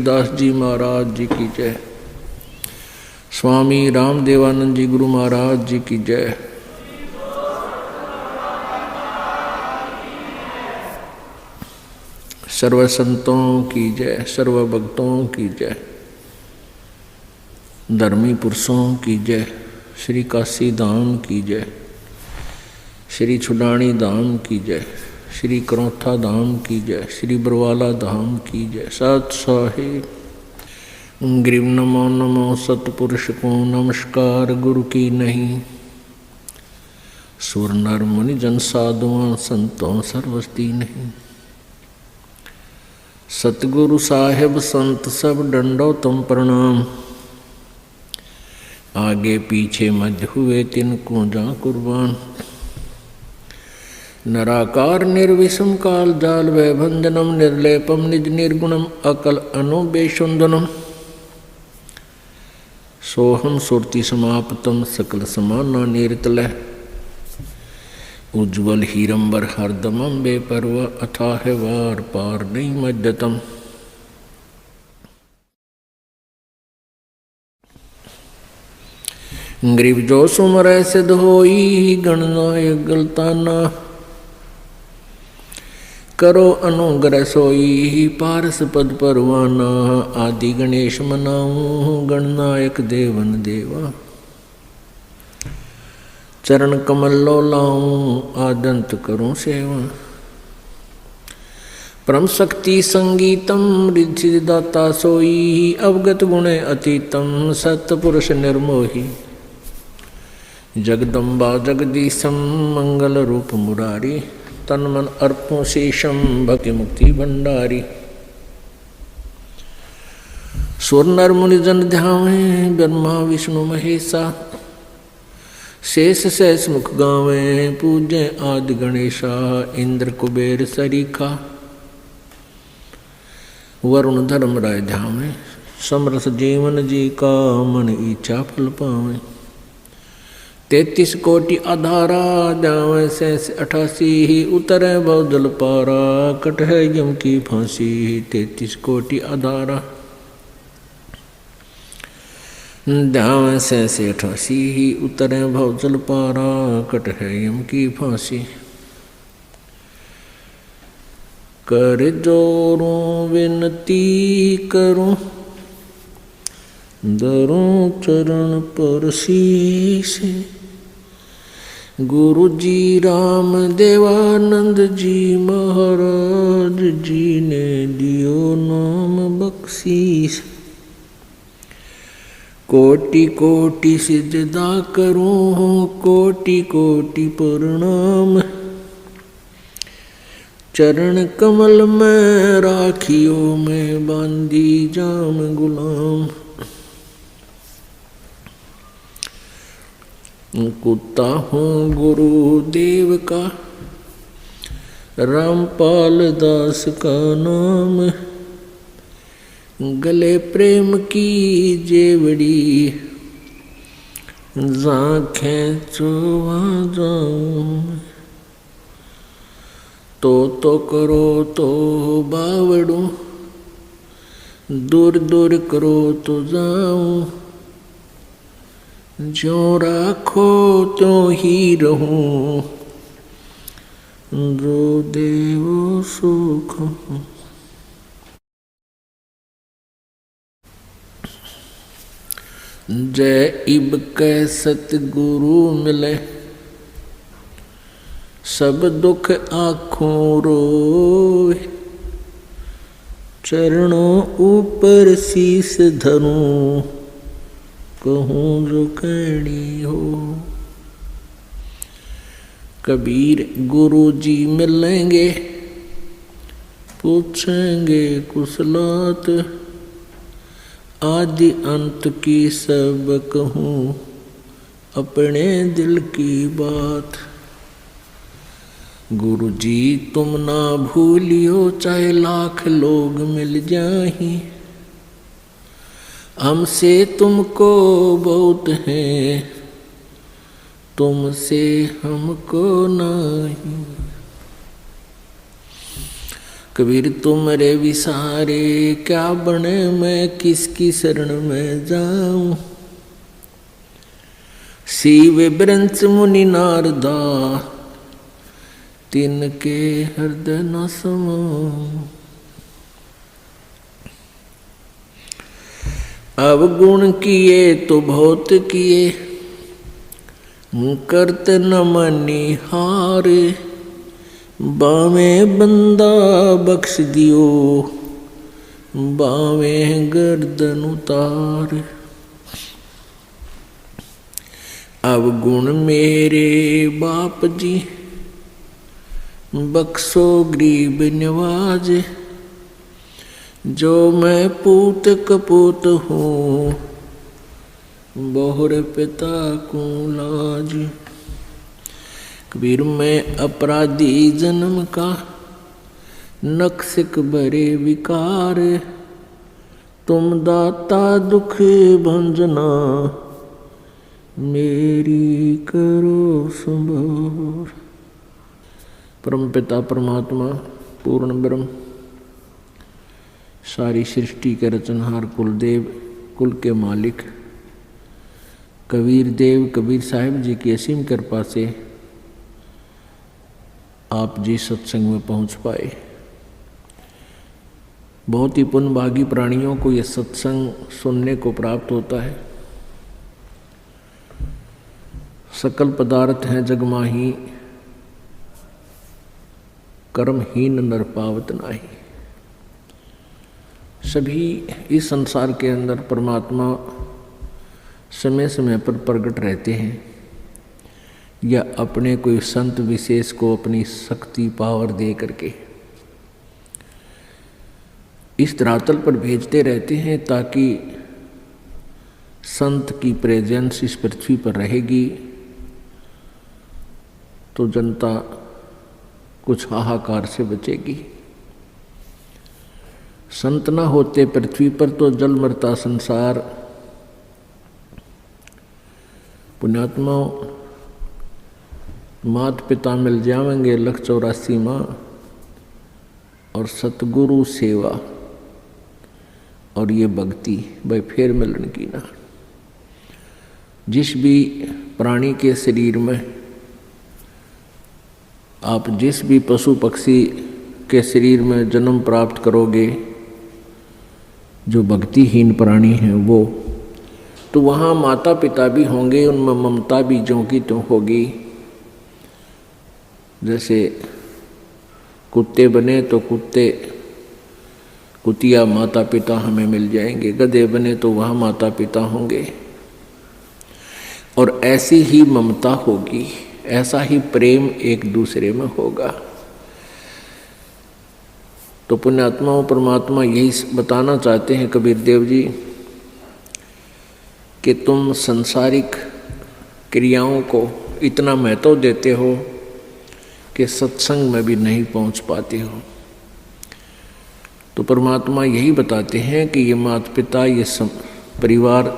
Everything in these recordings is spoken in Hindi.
दास जी महाराज जी की जय। स्वामी रामदेवानंद जी गुरु महाराज जी की जय। सर्व संतों की जय, सर्व भक्तों की जय, धर्मी पुरुषों की जय। श्री काशी धाम की जय, श्री छुडानी धाम की जय, श्री करौथा धाम की जय, श्री बरवाला धाम की जय। सत साहिब ग्रीव नमो नमो सतपुरुष को नमस्कार गुरु की नहीं। सुर नर मुनि जन साधुआं संतों सर्वस्ती नहीं। सतगुरु साहेब संत सब डंडो तुम प्रणाम। आगे पीछे मध्य हुए तिनको जा कुर्बान। नराकार निर्विषम काल जाल वैभंजनम निर्लेपम निज निर्गुणम अकल अनुबेशुंदनम। सोहम सुरति समाप्तम सकल समाना निरतलय। उज्ज्वल हीरंबर हरदमम बेपरवा अथाह वार पार नहीं मध्यतम। ग्रीव जो सुमर सिद्ध होई गणनायक गलताना। करो अनुग्रह सोई पारस पद परवाना। आदि गणेश मनाऊं गणनायक देवन देवा। चरण कमल लो लाऊं आदंत करूं सेवा। परम शक्ति संगीतम रिद्धि दाता सोई। अवगत गुणे अतीतम सतपुरुष निर्मोही। जगदम्बा जगदीशम मंगल रूप मुरारी। तन मन अर्पों शेषम भक्ति मुक्ति भंडारी। सुर नर मुनि जन ध्यावे ब्रह्मा विष्णु महेशा। शेष सहस मुख गावे पूज्य आदि गणेशा। इंद्र कुबेर सरीखा वरुण धर्म राय ध्यावे। समरस जीवन जी का मन इच्छा फल पावे। 33 कोटि आधारा जावे सहस 88। उतरे बहुदल पारा कट है यम की फांसी। 33 कोटि आधारा जावे सहस 88। उतरे बहुदल पारा कट है यम की फांसी। कर जोरों विनती करूं दरों चरण पर शीश। गुरु जी राम देवानंद जी महाराज जी ने दियो नाम बख्शीश। कोटि कोटि सिजदा करूं कोटि कोटि प्रणाम। चरण कमल में राखियो में बांधी जाम गुलाम। कुत्ता हूँ गुरुदेव का रामपाल दास का नाम। गले प्रेम की जेवड़ी जाखें चोवा जाऊं। तो करो तो बावड़ू दूर दूर करो तो जाऊं। जो राखो त्यों ही रहूं जो देवो सुख। जय इब कै सतगुरु मिले सब दुख आँखों रोए। चरणों ऊपर शीस धरूं कहूँ जो कहनी हो। कबीर गुरु जी मिलेंगे पूछेंगे कुशलात। आदि अंत की सब कहूँ अपने दिल की बात। गुरु जी तुम ना भूलियो चाहे लाख लोग मिल जाहीं। हमसे तुमको बहुत है तुमसे हमको नहीं। कबीर तुम रे विसारे, क्या बने मैं किसकी शरण में जाऊं। शिव ब्रंच मुनि नारदा, तिनके हृदय न समाऊं। अवगुण किए तो बहुत किए, करत न मनी हारे। बावे बंदा बख्श दियो, बावे गर्दन उतार। अवगुण मेरे बाप जी, बख्शो गरीब नवाज। जो मैं पूत कपूत हूँ, बहुर पिता को लाज। कबीर मैं अपराधी जन्म का, नक्सिक बरे विकार। तुम दाता दुख भंजना, मेरी करो संभार। परम पिता परमात्मा पूर्ण ब्रह्म, सारी सृष्टि के रचनहार कुलदेव, कुल के मालिक कबीर देव कबीर साहिब जी की असीम कृपा से आप जी सत्संग में पहुंच पाए। बहुत ही पुण्यभागी प्राणियों को यह सत्संग सुनने को प्राप्त होता है। सकल पदार्थ हैं जगमाही, कर्महीन नर पावत नाही। सभी इस संसार के अंदर परमात्मा समय समय पर प्रकट रहते हैं, या अपने कोई संत विशेष को अपनी शक्ति पावर दे करके इस धरातल पर भेजते रहते हैं, ताकि संत की प्रेजेंस इस पृथ्वी पर रहेगी तो जनता कुछ हाहाकार से बचेगी। संत न होते पृथ्वी पर तो जल मरता संसार। पुण्यात्माओं, मात पिता मिल जाएंगे 184 माँ, और सतगुरु सेवा और ये भक्ति भाई फिर मिलन की ना। जिस भी प्राणी के शरीर में, आप जिस भी पशु पक्षी के शरीर में जन्म प्राप्त करोगे, जो भक्तिहीन प्राणी हैं वो, तो वहाँ माता पिता भी होंगे, उनमें ममता भी ज्यों की त्यों होगी। जैसे कुत्ते बने तो कुतिया माता पिता हमें मिल जाएंगे, गधे बने तो वहाँ माता पिता होंगे, और ऐसी ही ममता होगी, ऐसा ही प्रेम एक दूसरे में होगा। तो पुण्यात्माओं, परमात्मा यही बताना चाहते हैं कबीर देव जी कि तुम संसारिक क्रियाओं को इतना महत्व देते हो कि सत्संग में भी नहीं पहुंच पाते हो। तो परमात्मा यही बताते हैं कि ये माता पिता, ये परिवार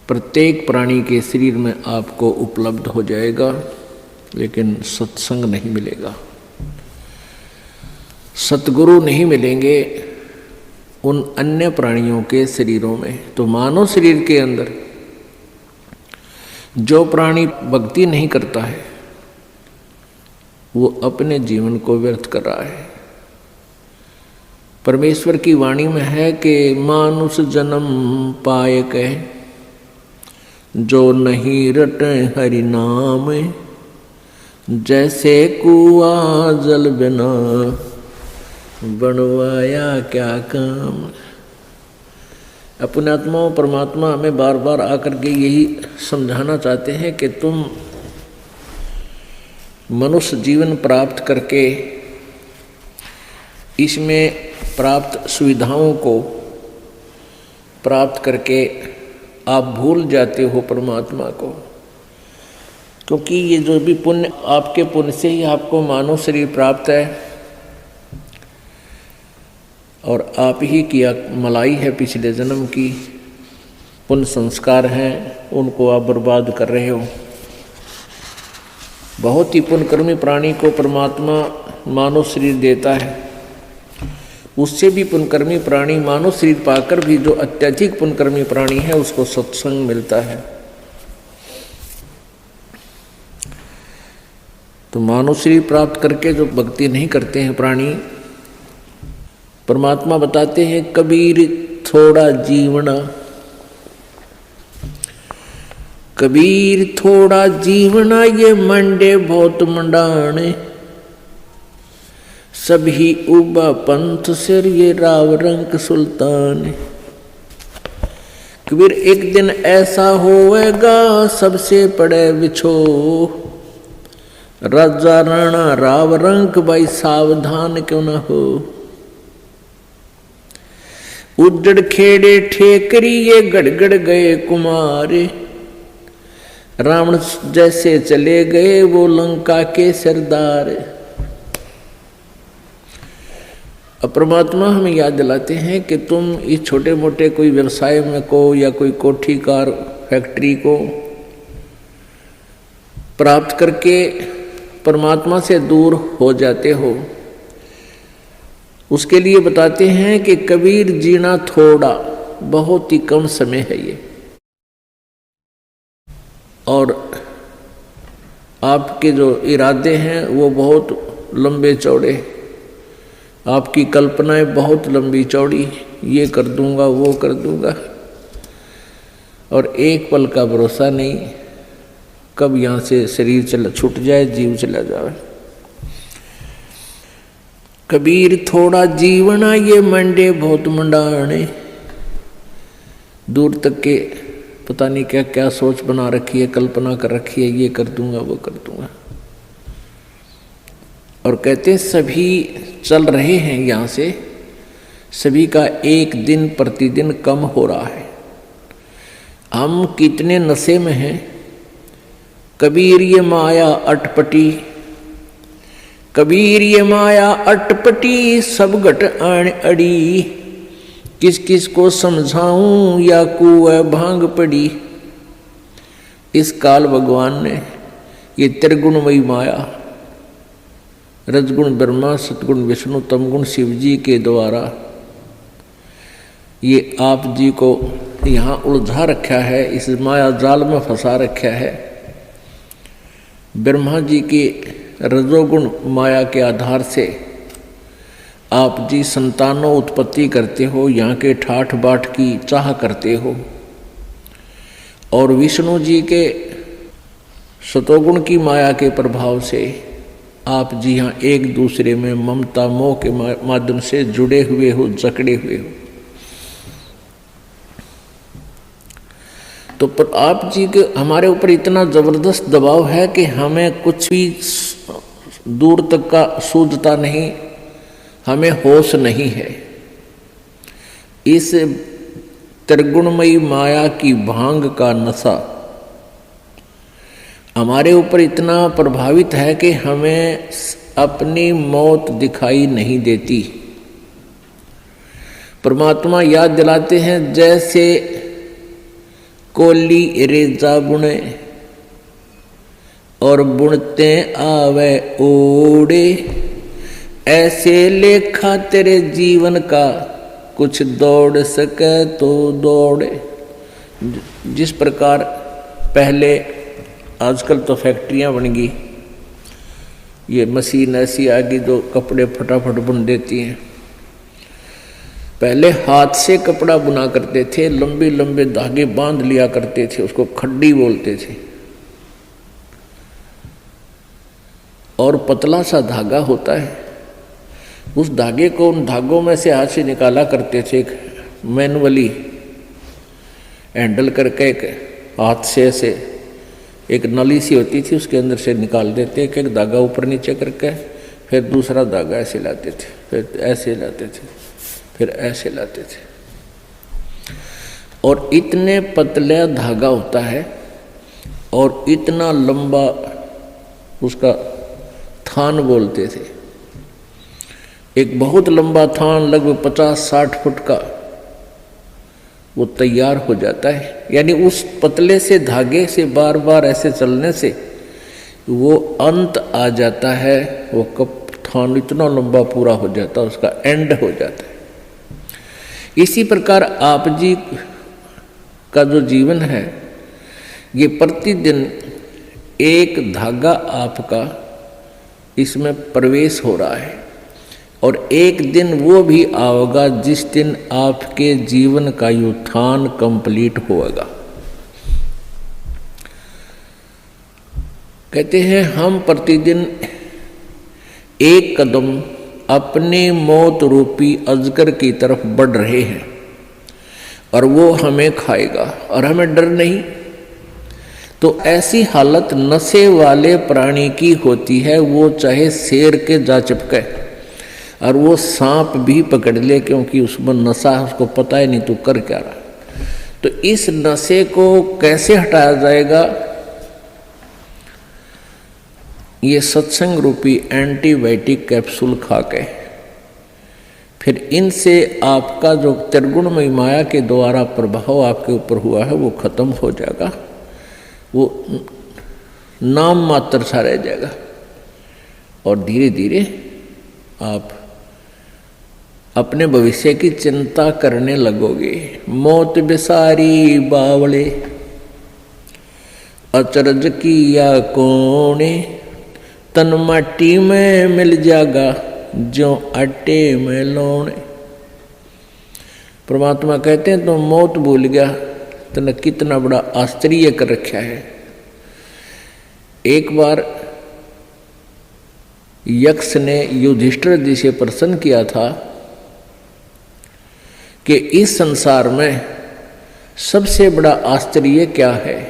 प्रत्येक प्राणी के शरीर में आपको उपलब्ध हो जाएगा, लेकिन सत्संग नहीं मिलेगा, सतगुरु नहीं मिलेंगे उन अन्य प्राणियों के शरीरों में। तो मानव शरीर के अंदर जो प्राणी भक्ति नहीं करता है, वो अपने जीवन को व्यर्थ कर रहा है। परमेश्वर की वाणी में है कि मानुष जन्म पाए कह, जो नहीं रटे हरि नाम। जैसे कुआ जल बिना, बनवाया क्या काम। अपने आत्माओं, परमात्मा हमें बार बार आकर के यही समझाना चाहते हैं कि तुम मनुष्य जीवन प्राप्त करके इसमें प्राप्त सुविधाओं को प्राप्त करके आप भूल जाते हो परमात्मा को, क्योंकि ये जो भी पुण्य, आपके पुण्य से ही आपको मानव शरीर प्राप्त है, और आप ही की मलाई है पिछले जन्म की, पुण्य संस्कार हैं, उनको आप बर्बाद कर रहे हो। बहुत ही पुण्यकर्मी प्राणी को परमात्मा मानव शरीर देता है, उससे भी पुण्यकर्मी प्राणी मानव शरीर पाकर भी जो अत्यधिक पुण्यकर्मी प्राणी है उसको सत्संग मिलता है। तो मानव शरीर प्राप्त करके जो भक्ति नहीं करते हैं प्राणी, परमात्मा बताते हैं कबीर थोड़ा जीवना, कबीर थोड़ा जीवना ये मंडे बहुत मंडाने, सभी उबा पंथ सिर ये राव रंग सुल्तान। कबीर एक दिन ऐसा होएगा सबसे पड़े बिछो, राजा राणा राव रंग भाई सावधान क्यों न हो। उजड़ खेड़े ठेकरी ये गड़गड़ गए कुमारे, रावण जैसे चले गए वो लंका के सरदार। अब परमात्मा हमें याद दिलाते हैं कि तुम इस छोटे मोटे कोई व्यवसाय में को या कोई कोठी कार फैक्ट्री को प्राप्त करके परमात्मा से दूर हो जाते हो, उसके लिए बताते हैं कि कबीर जीना थोड़ा बहुत ही कम समय है ये, और आपके जो इरादे हैं वो बहुत लंबे चौड़े, आपकी कल्पनाएं बहुत लंबी चौड़ी, ये कर दूंगा वो कर दूंगा, और एक पल का भरोसा नहीं कब यहाँ से शरीर छूट जाए, जीव चला जाए। कबीर थोड़ा जीवना ये मंडे बहुत मंडाने, दूर तक के पता नहीं क्या क्या सोच बना रखी है, कल्पना कर रखी है, ये कर दूंगा वो कर दूंगा। और कहते हैं सभी चल रहे हैं यहाँ से, सभी का एक दिन प्रतिदिन कम हो रहा है। हम कितने नशे में हैं। कबीर ये माया अटपटी, कबीर ये माया अटपटी, सब घट आण अड़ी, किस किस को समझाऊं या कुएं भांग पड़ी। इस काल भगवान ने ये त्रिगुणमयी माया, रजगुण ब्रह्मा, सतगुण विष्णु, तमगुण शिव जी के द्वारा ये आप जी को यहाँ उलझा रखा है, इस माया जाल में फंसा रखा है। ब्रह्मा जी की रजोगुण माया के आधार से आप जी संतानों उत्पत्ति करते हो, यहाँ के ठाठ बाट की चाह करते हो, और विष्णु जी के सतोगुण की माया के प्रभाव से आप जी यहाँ एक दूसरे में ममता मोह के माध्यम से जुड़े हुए हो, जकड़े हुए हो। तो पर आप जी के हमारे ऊपर इतना जबरदस्त दबाव है कि हमें कुछ भी दूर तक का सूझता नहीं, हमें होश नहीं है। इस त्रिगुणमयी माया की भांग का नशा हमारे ऊपर इतना प्रभावित है कि हमें अपनी मौत दिखाई नहीं देती। परमात्मा याद दिलाते हैं जैसे कोली रेजा बुने और बुनते आवे ओड़े, ऐसे लेखा तेरे जीवन का कुछ दौड़ सके तो दौड़े। जिस प्रकार पहले, आजकल तो फैक्ट्रियां बन गई, ये मशीन ऐसी आ गई जो कपड़े फटाफट बुन देती हैं। पहले हाथ से कपड़ा बुना करते थे, लंबे लंबे धागे बांध लिया करते थे, उसको खड्डी बोलते थे, और पतला सा धागा होता है, उस धागे को उन धागों में से हाथ से निकाला करते थे, एक मैनुअली हैंडल करके एक हाथ से ऐसे एक नली सी होती थी, उसके अंदर से निकाल देते, एक एक धागा ऊपर नीचे करके, फिर दूसरा धागा ऐसे लाते थे, फिर ऐसे लाते थे, फिर ऐसे लाते थे, और इतने पतला धागा होता है और इतना लंबा उसका थान बोलते थे। एक बहुत लंबा थान लगभग 50-60 फुट का वो तैयार हो जाता है। यानी उस पतले से धागे से बार बार ऐसे चलने से वो अंत आ जाता है, वो उत्थान इतना लंबा पूरा हो जाता, उसका एंड हो जाता है। इसी प्रकार आप जी का जो जीवन है, ये प्रतिदिन एक धागा आपका इसमें प्रवेश हो रहा है, और एक दिन वो भी आएगा जिस दिन आपके जीवन का उत्थान कंप्लीट होगा। कहते हैं हम प्रतिदिन एक कदम अपने मौत रूपी अजगर की तरफ बढ़ रहे हैं, और वो हमें खाएगा और हमें डर नहीं। तो ऐसी हालत नशे वाले प्राणी की होती है, वो चाहे शेर के जा चिपके और वो सांप भी पकड़ ले, क्योंकि उसमें नशा है, उसको पता ही नहीं तू कर क्या रहा। तो इस नशे को कैसे हटाया जाएगा? ये सत्संग रूपी एंटीबायोटिक कैप्सूल खा के, फिर इनसे आपका जो त्रिगुणमयी माया के द्वारा प्रभाव आपके ऊपर हुआ है वो खत्म हो जाएगा, वो नाम मात्र सा रह जाएगा, और धीरे धीरे आप अपने भविष्य की चिंता करने लगोगे। मौत बिसारी बावले अचरज किया कोने, तन माटी में मिल जाएगा जो आटे में लौने। परमात्मा कहते हैं तो मौत भूल गया, तने कितना बड़ा आश्चर्य कर रखा है। एक बार यक्ष ने युधिष्ठिर जी से प्रश्न किया था कि इस संसार में सबसे बड़ा आश्चर्य क्या है?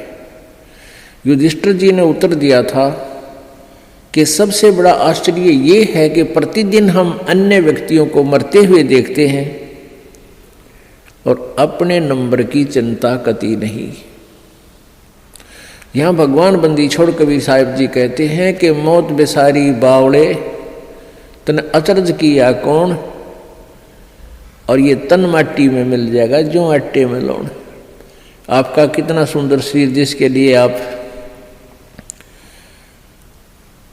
युधिष्ठिर जी ने उत्तर दिया था कि सबसे बड़ा आश्चर्य ये है कि प्रतिदिन हम अन्य व्यक्तियों को मरते हुए देखते हैं और अपने नंबर की चिंता कती नहीं। यहाँ भगवान बंदी छोड़ कबीर साहिब जी कहते हैं कि मौत बेसारी बावड़े तन अचरज किया कौन, और ये तन माटी में मिल जाएगा जो आटे में लौन। आपका कितना सुंदर शरीर, जिसके लिए आप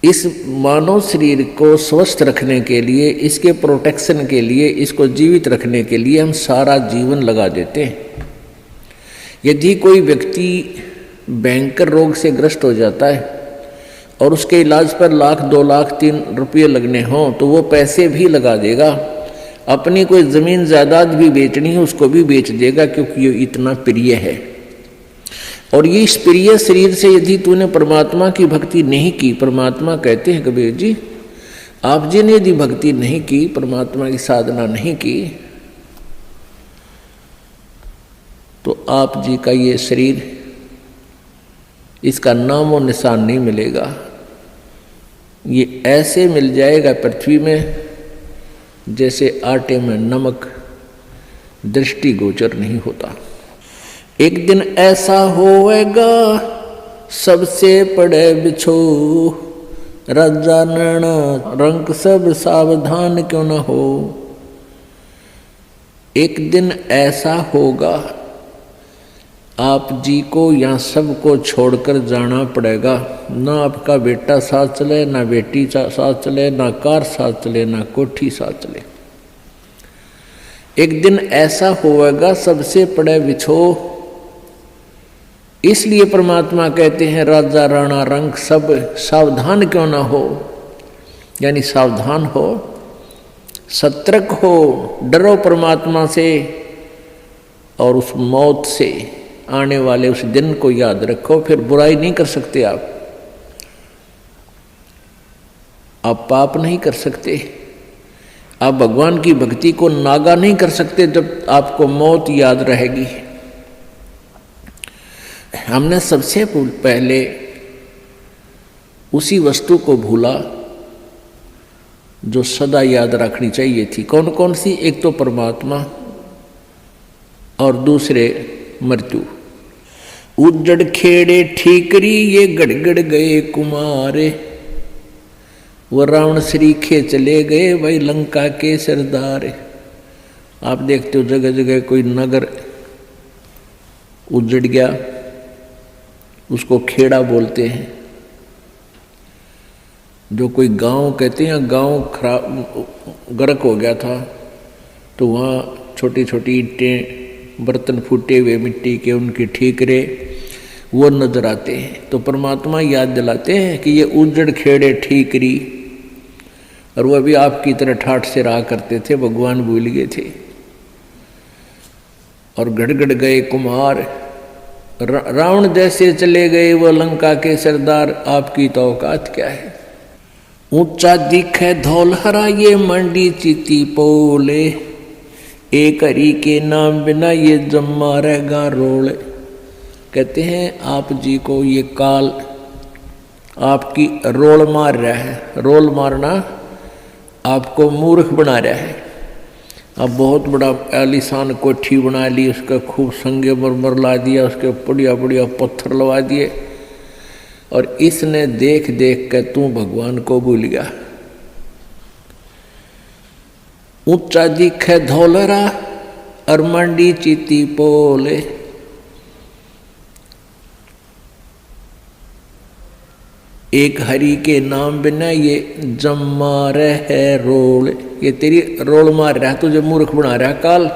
इस मानव शरीर को स्वस्थ रखने के लिए, इसके प्रोटेक्शन के लिए, इसको जीवित रखने के लिए हम सारा जीवन लगा देते हैं। यदि कोई व्यक्ति भयंकर रोग से ग्रस्त हो जाता है और उसके इलाज पर लाख 2 लाख 3 रुपये लगने हों तो वो पैसे भी लगा देगा। अपनी कोई ज़मीन जायदाद भी बेचनी है उसको भी बेच देगा, क्योंकि ये इतना प्रिय है। और ये इस प्रिय शरीर से यदि तूने परमात्मा की भक्ति नहीं की, परमात्मा कहते हैं कबीर जी, आप जी ने यदि भक्ति नहीं की, परमात्मा की साधना नहीं की, तो आप जी का ये शरीर, इसका नाम और निशान नहीं मिलेगा। ये ऐसे मिल जाएगा पृथ्वी में जैसे आटे में नमक, दृष्टिगोचर नहीं होता। एक दिन ऐसा होएगा सबसे पड़े बिछो, राजा नैना रंक सब सावधान क्यों न हो। एक दिन ऐसा होगा आप जी को यहाँ सबको छोड़कर जाना पड़ेगा। ना आपका बेटा साथ चले, ना बेटी साथ चले, ना कार साथ चले, ना कोठी साथ चले। एक दिन ऐसा होएगा सबसे पड़े बिछो, इसलिए परमात्मा कहते हैं राजा राणा रंग सब सावधान क्यों ना हो, यानी सावधान हो, सतर्क हो, डरो परमात्मा से और उस मौत से आने वाले उस दिन को याद रखो। फिर बुराई नहीं कर सकते आप पाप नहीं कर सकते, आप भगवान की भक्ति को नागा नहीं कर सकते जब आपको मौत याद रहेगी। हमने सबसे पहले उसी वस्तु को भूला जो सदा याद रखनी चाहिए थी। कौन कौन सी? एक तो परमात्मा और दूसरे मृत्यु। उजड़ खेड़े ठीकरी ये गड़गड़ गए कुमारे, वो रावण श्रीखे चले गए वही लंका के सरदार। आप देखते हो जगह जगह कोई नगर उजड़ गया, उसको खेड़ा बोलते हैं। जो कोई गांव कहते हैं, गांव खराब गर्क हो गया था तो वहाँ छोटी छोटी ईंटें, बर्तन फूटे हुए मिट्टी के, उनके ठीकरे वो नजर आते हैं। तो परमात्मा याद दिलाते हैं कि ये उजड़ खेड़े ठीकरी, और वह भी आपकी तरह ठाठ से रहा करते थे, भगवान भूल गए थे। और गड़गड़ गए कुम्हार, रावण जैसे चले गए वो लंका के सरदार, आपकी तो औकात क्या है। ऊंचा दिखे धौलहरा ये मंडी चीती पोले, एक हरि के नाम बिना ये जम्मा रहेगा रोल। कहते हैं आप जी को ये काल आपकी रोल मार रहा है। रोल मारना आपको मूर्ख बना रहा है। अब बहुत बड़ा आलीशान कोठी बना ली, उसका खूब संगे मरमर ला दिया, उसके बढ़िया बढ़िया पत्थर लगा दिए, और इसने देख देख कर तू भगवान को भूल गया। ऊंचा दिखे धौलरा और मंडी चीती पोले, एक हरि के नाम बिना ये जम्मा रहे रोल। ये तेरी रोल मार रहा है, तुझे मूर्ख बना रहा है काल,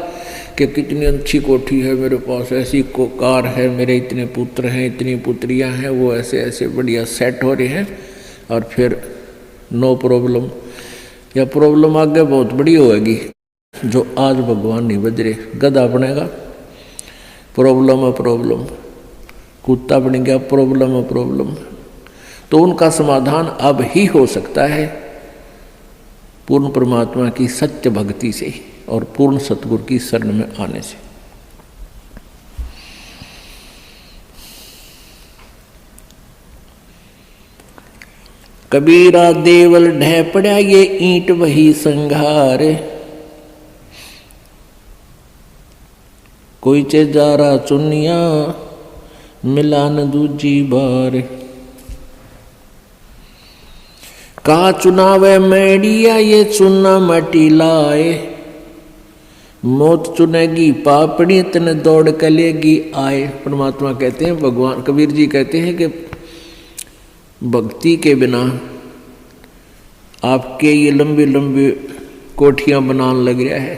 कि कितनी अच्छी कोठी है मेरे पास, ऐसी कार है, मेरे इतने पुत्र हैं, इतनी पुत्रियां हैं, वो ऐसे ऐसे बढ़िया सेट हो रहे हैं, और फिर नो प्रॉब्लम, या प्रॉब्लम आगे बहुत बड़ी होगी जो आज भगवान नहीं बजरे। गधा बनेगा प्रॉब्लम है प्रॉब्लम, कुत्ता बन गया प्रॉब्लम है प्रॉब्लम। तो उनका समाधान अब ही हो सकता है पूर्ण परमात्मा की सत्य भक्ति से और पूर्ण सतगुरु की शरण में आने से। कबीरा देवल ढह पड़ा ये ईंट वही संघार, कोई चे जा रहा चुनिया मिला न दूजी बार। कहा चुनावे मैडिया ये चुना मटी लाए, मौत चुनेगी पापड़ी तने दौड़ कलेगी आए। परमात्मा कहते हैं, भगवान कबीर जी कहते हैं कि भक्ति के बिना आपके ये लंबी लंबी कोठियां बनाने लग रहा है,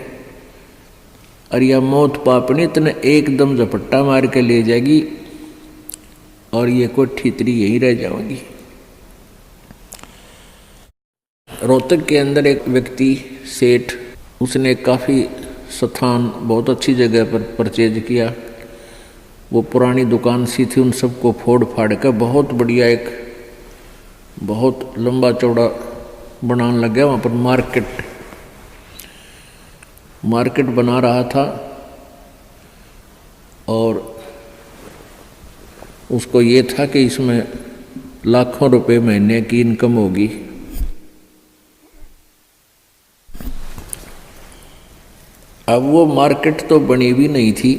और यह मौत पापड़ी तने एकदम झपट्टा मार के ले जाएगी, और ये कोठी तेरी यही रह जाएगी। रोहतक के अंदर एक व्यक्ति सेठ, उसने काफ़ी स्थान बहुत अच्छी जगह पर परचेज किया। वो पुरानी दुकान सी थी, उन सबको फोड़ फाड़ कर बहुत बढ़िया एक बहुत लंबा चौड़ा बनाने लग गया। वहाँ पर मार्केट बना रहा था, और उसको ये था कि इसमें लाखों रुपए महीने की इनकम होगी। अब वो मार्केट तो बनी भी नहीं थी,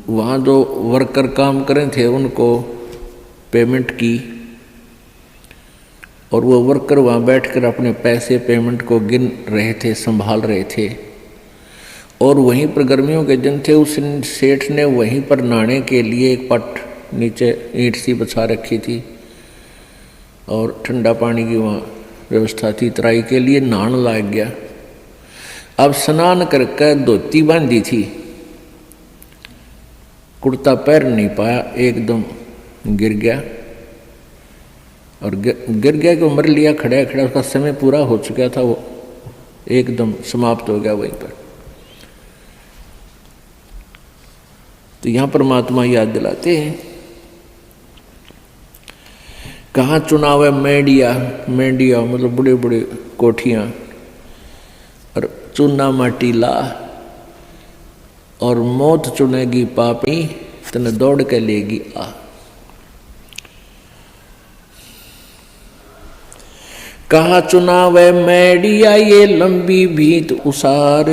वहाँ जो वर्कर काम करें थे उनको पेमेंट की, और वो वर्कर वहाँ बैठकर अपने पैसे पेमेंट को गिन रहे थे, संभाल रहे थे। और वहीं पर गर्मियों के दिन थे, उस सेठ ने वहीं पर नहाने के लिए एक पट नीचे ईंट सी बिछा रखी थी, और ठंडा पानी की वहाँ व्यवस्था थी। तराई के लिए नहाने लग गया। अब स्नान करके धोती बांधी थी, कुर्ता पैर नहीं पाया, एकदम गिर गया, और गिर गया कि मर लिया खड़ा खड़ा। उसका समय पूरा हो चुका था, वो एकदम समाप्त हो गया वहीं पर। तो यहाँ परमात्मा याद दिलाते हैं, कहाँ चुनाव है मेंढिया मतलब बड़े बड़े कोठियाँ, और चुना माटी ला, और मौत चुनेगी पापी तने दौड़ के लेगी आ। कहा चुनाव है मैडिया ये लंबी भीत उसार,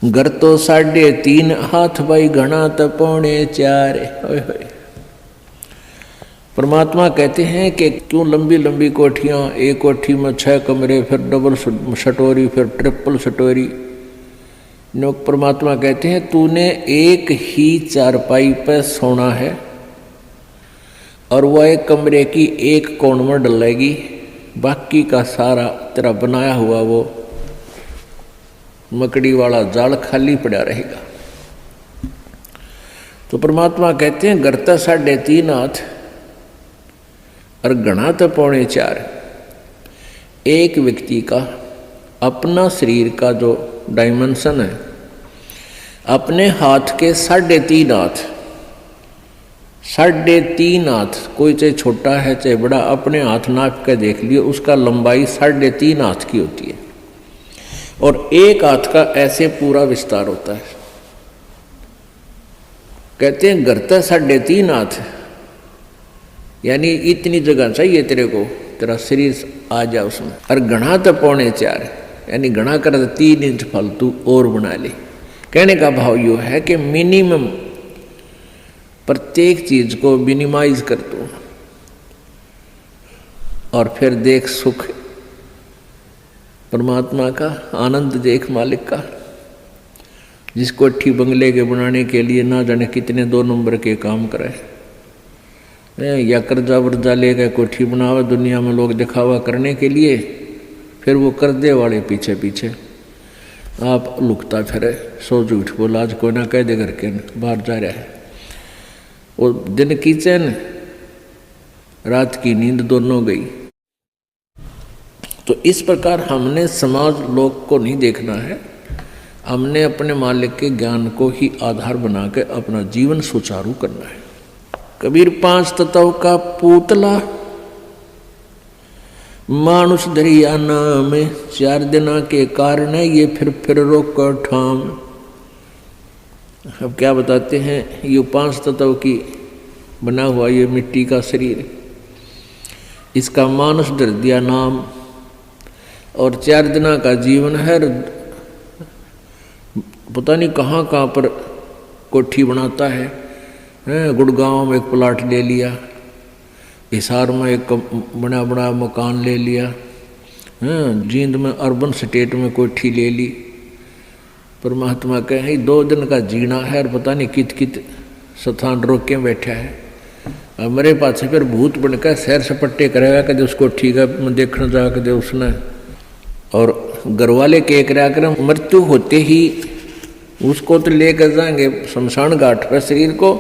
घर तो 3.5 हाथ भाई घना तो 4.25। परमात्मा कहते हैं कि क्यों लंबी लंबी कोठियाँ, एक कोठी में 6 कमरे, फिर डबल सटोरी, फिर ट्रिपल सटोरी। परमात्मा कहते हैं तूने एक ही चारपाई पर सोना है, और वह एक कमरे की एक कोण में डलेगी, बाकी का सारा तेरा बनाया हुआ वो मकड़ी वाला जाल खाली पड़ा रहेगा। तो परमात्मा कहते हैं गरता 3.5 हाथ और घना तो 4.25। एक व्यक्ति का अपना शरीर का जो डायमेंशन है, अपने हाथ के 3.5 हाथ, 3.5 हाथ, कोई चाहे छोटा है चाहे बड़ा, अपने हाथ नाप के देख लियो, उसका लंबाई 3.5 हाथ की होती है और एक हाथ का ऐसे पूरा विस्तार होता है। कहते हैं घरता 3.5 हाथ, यानी इतनी जगह चाहिए तेरे को, तेरा शरीर आ जाए उसमें। और घना तो 4.25, यानी घना कर 3 इंच फालतू और बना ले। कहने का भाव यो है कि मिनिमम प्रत्येक चीज को मिनिमाइज कर दो और फिर देख सुख परमात्मा का, आनंद देख मालिक का। जिस कोठी बंगले के बनाने के लिए ना जाने कितने 2 नंबर के काम करे, या कर्जा वर्जा लेकर कोठी बनावे दुनिया में लोग दिखावा करने के लिए, फिर वो कर्जे वाले पीछे पीछे आप लुकता फिरे, सो झूठ बोला, आज कोई ना कह दे करके बाहर जा रहा है। वो दिन की चैन रात की नींद दोनों गई। तो इस प्रकार हमने समाज लोग को नहीं देखना है, हमने अपने मालिक के ज्ञान को ही आधार बना के अपना जीवन सुचारू करना है। कबीर 5 तत्व का पूतला मानुष दरिया नाम, 4 दिना के कारण ये फिर रोक ठाम। अब क्या बताते हैं, ये 5 तत्व की बना हुआ ये मिट्टी का शरीर, इसका मानुष धर दिया नाम, और 4 दिना का जीवन है। पता नहीं कहाँ कहाँ पर कोठी बनाता है, गुड़गांव में एक प्लाट ले लिया, हिसार में एक बड़ा बड़ा मकान ले लिया, जींद में अर्बन स्टेट में कोठी ले ली। परमात्मा कहे 2 दिन का जीना है और पता नहीं कित कित स्थान रोक के बैठा है। मेरे पास फिर भूत बनकर सैर सपट्टे करेगा कदे उसको ठीक है देखने जा कदे उसने, और घर वाले के कर मृत्यु होते ही उसको तो लेकर जाएंगे शमशान घाट पर शरीर को,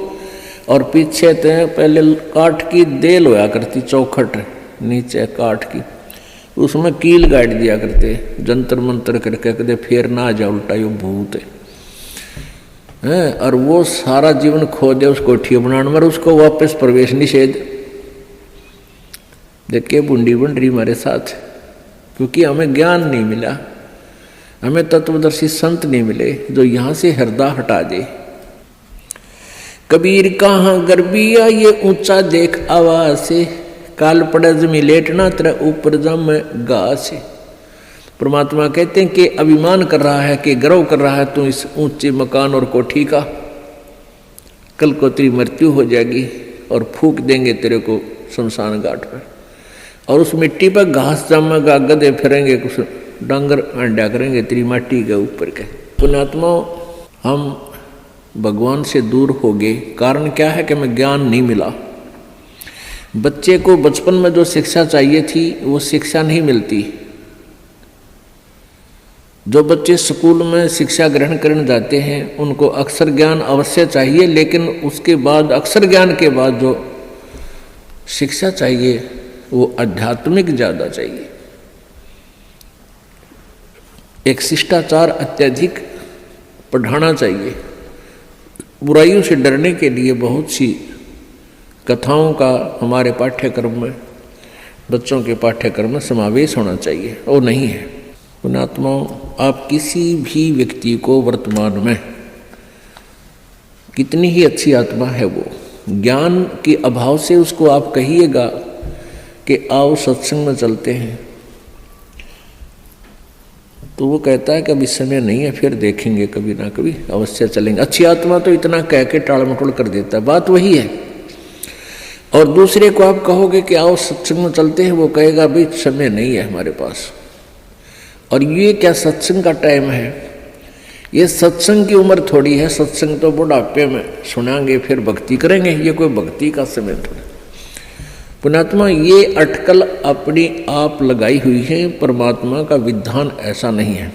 और पीछे तो पहले काठ की देल होया करती, चौखट नीचे काठ की, उसमें कील गाड़ दिया करते, जंतर मंतर करके कदे फेर ना आ जा उल्टा यो भूत है। और वो सारा जीवन खो दे उस कोठी बनाने में, उसको वापस प्रवेश निषेध। देखिए बूंदी बन रही हमारे साथ, क्योंकि हमें ज्ञान नहीं मिला, हमें तत्वदर्शी संत नहीं मिले जो यहाँ से हृदय हटा दे। कबीर कहाँ गर्बिया ये ऊंचा देख आवाज से, काल पड़े जमी लेटना तेरा ऊपर जम घास से। परमात्मा कहते हैं कि अभिमान कर रहा है, कि गर्व कर रहा है तू इस ऊंचे मकान और कोठी का, कल को तेरी मृत्यु हो जाएगी और फूंक देंगे तेरे को शमशान घाट पर, और उस मिट्टी पर घास जमेगा, गधे फिरेंगे, कुछ डांगर अंडा करेंगे तेरी माटी के ऊपर के। पुण्यात्मा हम भगवान से दूर हो गए, कारण क्या है कि हमें ज्ञान नहीं मिला। बच्चे को बचपन में जो शिक्षा चाहिए थी वो शिक्षा नहीं मिलती। जो बच्चे स्कूल में शिक्षा ग्रहण करने जाते हैं उनको अक्षर ज्ञान अवश्य चाहिए, लेकिन उसके बाद अक्षर ज्ञान के बाद जो शिक्षा चाहिए वो आध्यात्मिक ज़्यादा चाहिए। एक शिष्टाचार अत्यधिक पढ़ाना चाहिए। बुराइयों से डरने के लिए बहुत सी कथाओं का हमारे पाठ्यक्रम में, बच्चों के पाठ्यक्रम में समावेश होना चाहिए, और नहीं है। पुण्यात्माओं, आप किसी भी व्यक्ति को वर्तमान में कितनी ही अच्छी आत्मा है वो, ज्ञान के अभाव से उसको आप कहिएगा कि आओ सत्संग में चलते हैं, तो वो कहता है कि अभी समय नहीं है, फिर देखेंगे, कभी ना कभी अवश्य चलेंगे। अच्छी आत्मा तो इतना कह के टाल मटोल कर देता है, बात वही है। और दूसरे को आप कहोगे कि आओ सत्संग में चलते हैं, वो कहेगा भाई समय नहीं है हमारे पास। और ये क्या सत्संग का टाइम है? ये सत्संग की उम्र थोड़ी है, सत्संग तो बुढ़ापे में सुनाएंगे फिर भक्ति करेंगे, ये कोई भक्ति का समय थोड़ा। पुण्यात्मा, ये अटकल अपनी आप लगाई हुई है, परमात्मा का विधान ऐसा नहीं है।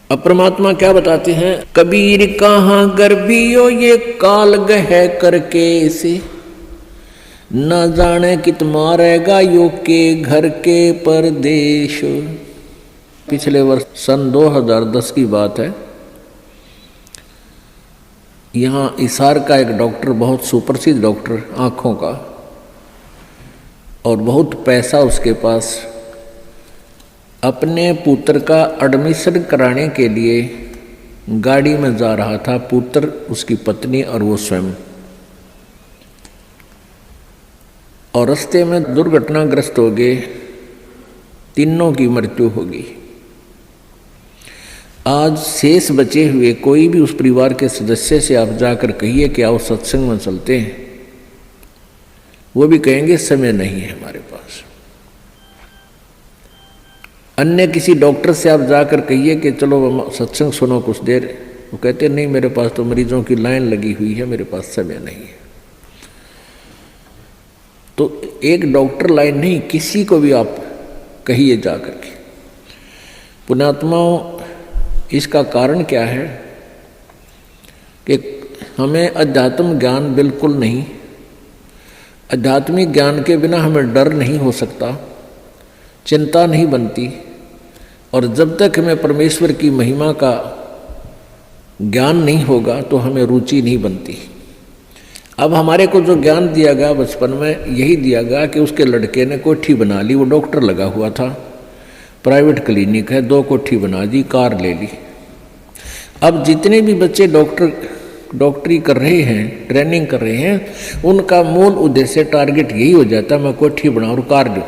अब परमात्मा क्या बताते हैं, कबीर कहाँ गर्भियो ये काल गह करके से, न जाने कित मारेगा यो के घर के परदेश। पिछले वर्ष सन 2010 की बात है। यहाँ इसार का एक डॉक्टर, बहुत सुप्रसिद्ध डॉक्टर आँखों का, और बहुत पैसा उसके पास, अपने पुत्र का एडमिशन कराने के लिए गाड़ी में जा रहा था, पुत्र, उसकी पत्नी और वो स्वयं, और रास्ते में दुर्घटनाग्रस्त हो गए, तीनों की मृत्यु होगी। आज शेष बचे हुए कोई भी उस परिवार के सदस्य से आप जाकर कहिए कि आओ सत्संग में चलते हैं, वो भी कहेंगे समय नहीं है हमारे पास। अन्य किसी डॉक्टर से आप जाकर कहिए कि चलो सत्संग सुनो कुछ देर, वो कहते नहीं मेरे पास तो मरीजों की लाइन लगी हुई है, मेरे पास समय नहीं है। तो एक डॉक्टर लाइन नहीं, किसी को भी आप कहिए जाकर के। पुण्यात्माओं, इसका कारण क्या है कि हमें अध्यात्म ज्ञान बिल्कुल नहीं, आध्यात्मिक ज्ञान के बिना हमें डर नहीं हो सकता, चिंता नहीं बनती, और जब तक हमें परमेश्वर की महिमा का ज्ञान नहीं होगा तो हमें रुचि नहीं बनती। अब हमारे को जो ज्ञान दिया गया बचपन में, यही दिया गया कि उसके लड़के ने कोठी बना ली, वो डॉक्टर लगा हुआ था, प्राइवेट क्लिनिक है, 2 कोठी बना दी, कार ले ली। अब जितने भी बच्चे डॉक्टरी कर रहे हैं, ट्रेनिंग कर रहे हैं, उनका मूल उद्देश्य, टारगेट यही हो जाता है मैं कोठी बनाऊं और कार लूं।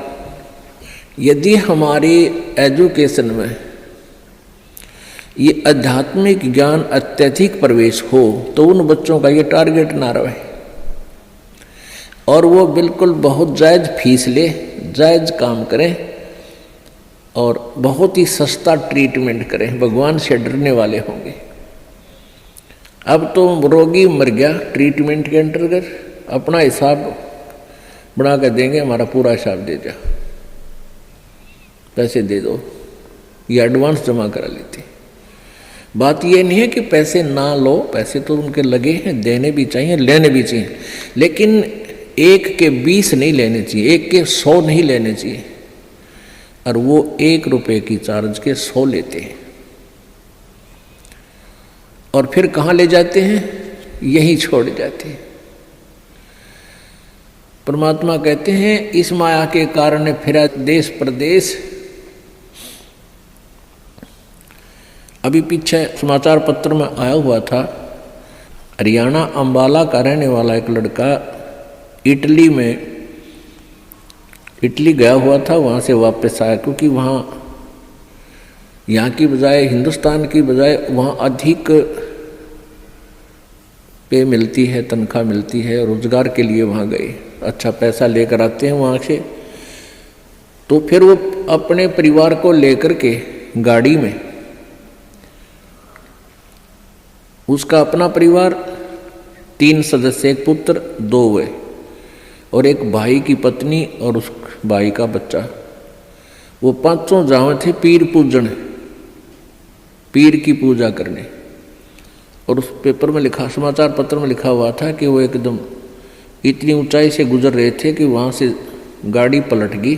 यदि हमारी एजुकेशन में ये आध्यात्मिक ज्ञान अत्यधिक प्रवेश हो तो उन बच्चों का ये टारगेट ना रहे, और वो बिल्कुल बहुत जायज़ फीस ले, जायज़ काम करें और बहुत ही सस्ता ट्रीटमेंट करें, भगवान से डरने वाले होंगे। अब तो रोगी मर गया, ट्रीटमेंट के अंतर्गत अपना हिसाब बना कर देंगे, हमारा पूरा हिसाब दे जा, पैसे दे दो, ये एडवांस जमा करा लेते। बात ये नहीं है कि पैसे ना लो, पैसे तो उनके लगे हैं, देने भी चाहिए, लेने भी चाहिए, लेकिन 1 के 20 नहीं लेने चाहिए, 1 के 100 नहीं लेने चाहिए, और वो 1 रुपये की चार्ज के 100 लेते हैं। और फिर कहाँ ले जाते हैं, यही छोड़ जाते हैं। परमात्मा कहते हैं इस माया के कारण फिरा देश प्रदेश। अभी पीछे समाचार पत्र में आया हुआ था, हरियाणा अंबाला का रहने वाला एक लड़का इटली गया हुआ था, वहाँ से वापस आया, क्योंकि वहाँ यहाँ की बजाय, हिंदुस्तान की बजाय वहाँ अधिक पे मिलती है, तनख्वाह मिलती है, रोजगार के लिए वहाँ गए, अच्छा पैसा लेकर आते हैं वहाँ से। तो फिर वो अपने परिवार को लेकर के गाड़ी में, उसका अपना परिवार 3 सदस्य, एक पुत्र 2 हुए, और एक भाई की पत्नी और उस भाई का बच्चा, वो 5 जावे थे पीर पूजन, पीर की पूजा करने। और उस पेपर में लिखा, समाचार पत्र में लिखा हुआ था कि वो एकदम इतनी ऊंचाई से गुजर रहे थे कि वहाँ से गाड़ी पलट गई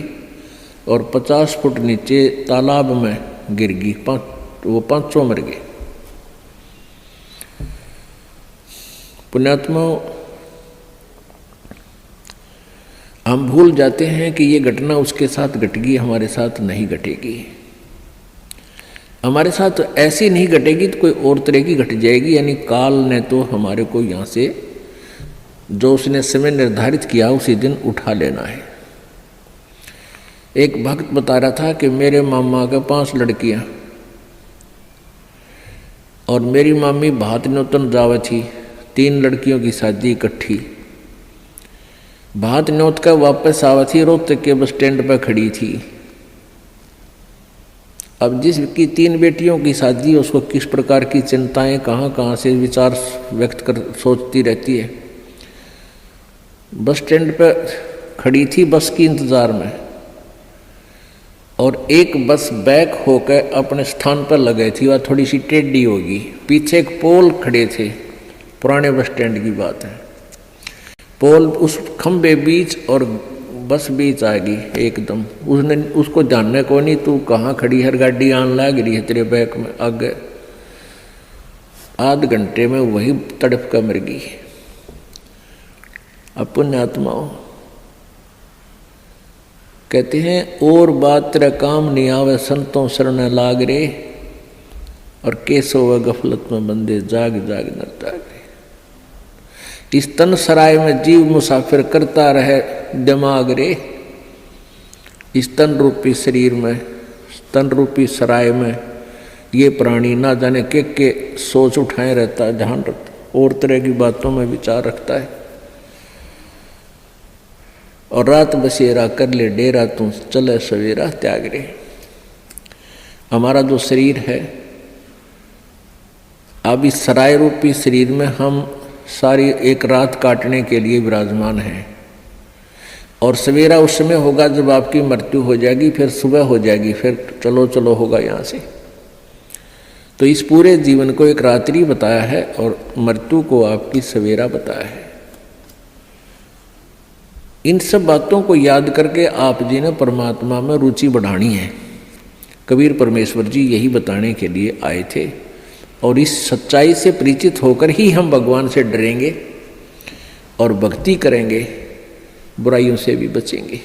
और 50 फुट नीचे तालाब में गिर गई, वो 5 मर गए। पुण्यात्माओं, हम भूल जाते हैं कि ये घटना उसके साथ घटेगी, हमारे साथ नहीं घटेगी। हमारे साथ ऐसी नहीं घटेगी तो कोई और तरह की घट जाएगी, यानी काल ने तो हमारे को यहाँ से जो उसने समय निर्धारित किया उसी दिन उठा लेना है। एक भक्त बता रहा था कि मेरे मामा के 5 लड़कियां और मेरी मामी भात न्योतन जावे थी, 3 लड़कियों की शादी इकट्ठी। भात न्योत का वापस आवा थी, रोहतक के बस स्टैंड पर खड़ी थी। अब जिसकी 3 बेटियों की शादी है उसको किस प्रकार की चिंताएं कहाँ कहाँ से विचार व्यक्त कर सोचती रहती है। बस स्टैंड पर खड़ी थी बस की इंतज़ार में, और एक बस बैक होकर अपने स्थान पर लगी थी, वह थोड़ी सी टेढ़ी होगी। पीछे एक पोल खड़े थे, पुराने बस स्टैंड की बात है। पोल उस खंबे बीच और बस बीच आ गई एकदम। उसने उसको जानने को नहीं तू कहाँ खड़ी है, गाड़ी आन लग रही है तेरे बैक में, आगे। आध घंटे में वही तड़प कर मर गई। अपन आत्माओं कहते हैं और बात तेरा काम नहीं आवे संतों शरण लाग रे, और केसो व गफलत में बंदे जाग जाग न जागे। इस तन सराय में जीव मुसाफिर करता रहे दिमाग रे, इस तन रूपी शरीर में, तन रूपी सराय में ये प्राणी ना जाने के सोच उठाए रहता है, ध्यान रखता और तरह की बातों में विचार रखता है। और रात बसेरा कर ले डेरा तू चले सवेरा त्याग रे। हमारा जो शरीर है, अब इस सराय रूपी शरीर में हम सारी एक रात काटने के लिए विराजमान हैं, और सवेरा उस समय होगा जब आपकी मृत्यु हो जाएगी, फिर सुबह हो जाएगी, फिर चलो चलो होगा यहाँ से। तो इस पूरे जीवन को एक रात्रि बताया है और मृत्यु को आपकी सवेरा बताया है। इन सब बातों को याद करके आप जी ने परमात्मा में रुचि बढ़ानी है। कबीर परमेश्वर जी यही बताने के लिए आए थे, और इस सच्चाई से परिचित होकर ही हम भगवान से डरेंगे और भक्ति करेंगे, बुराइयों से भी बचेंगे।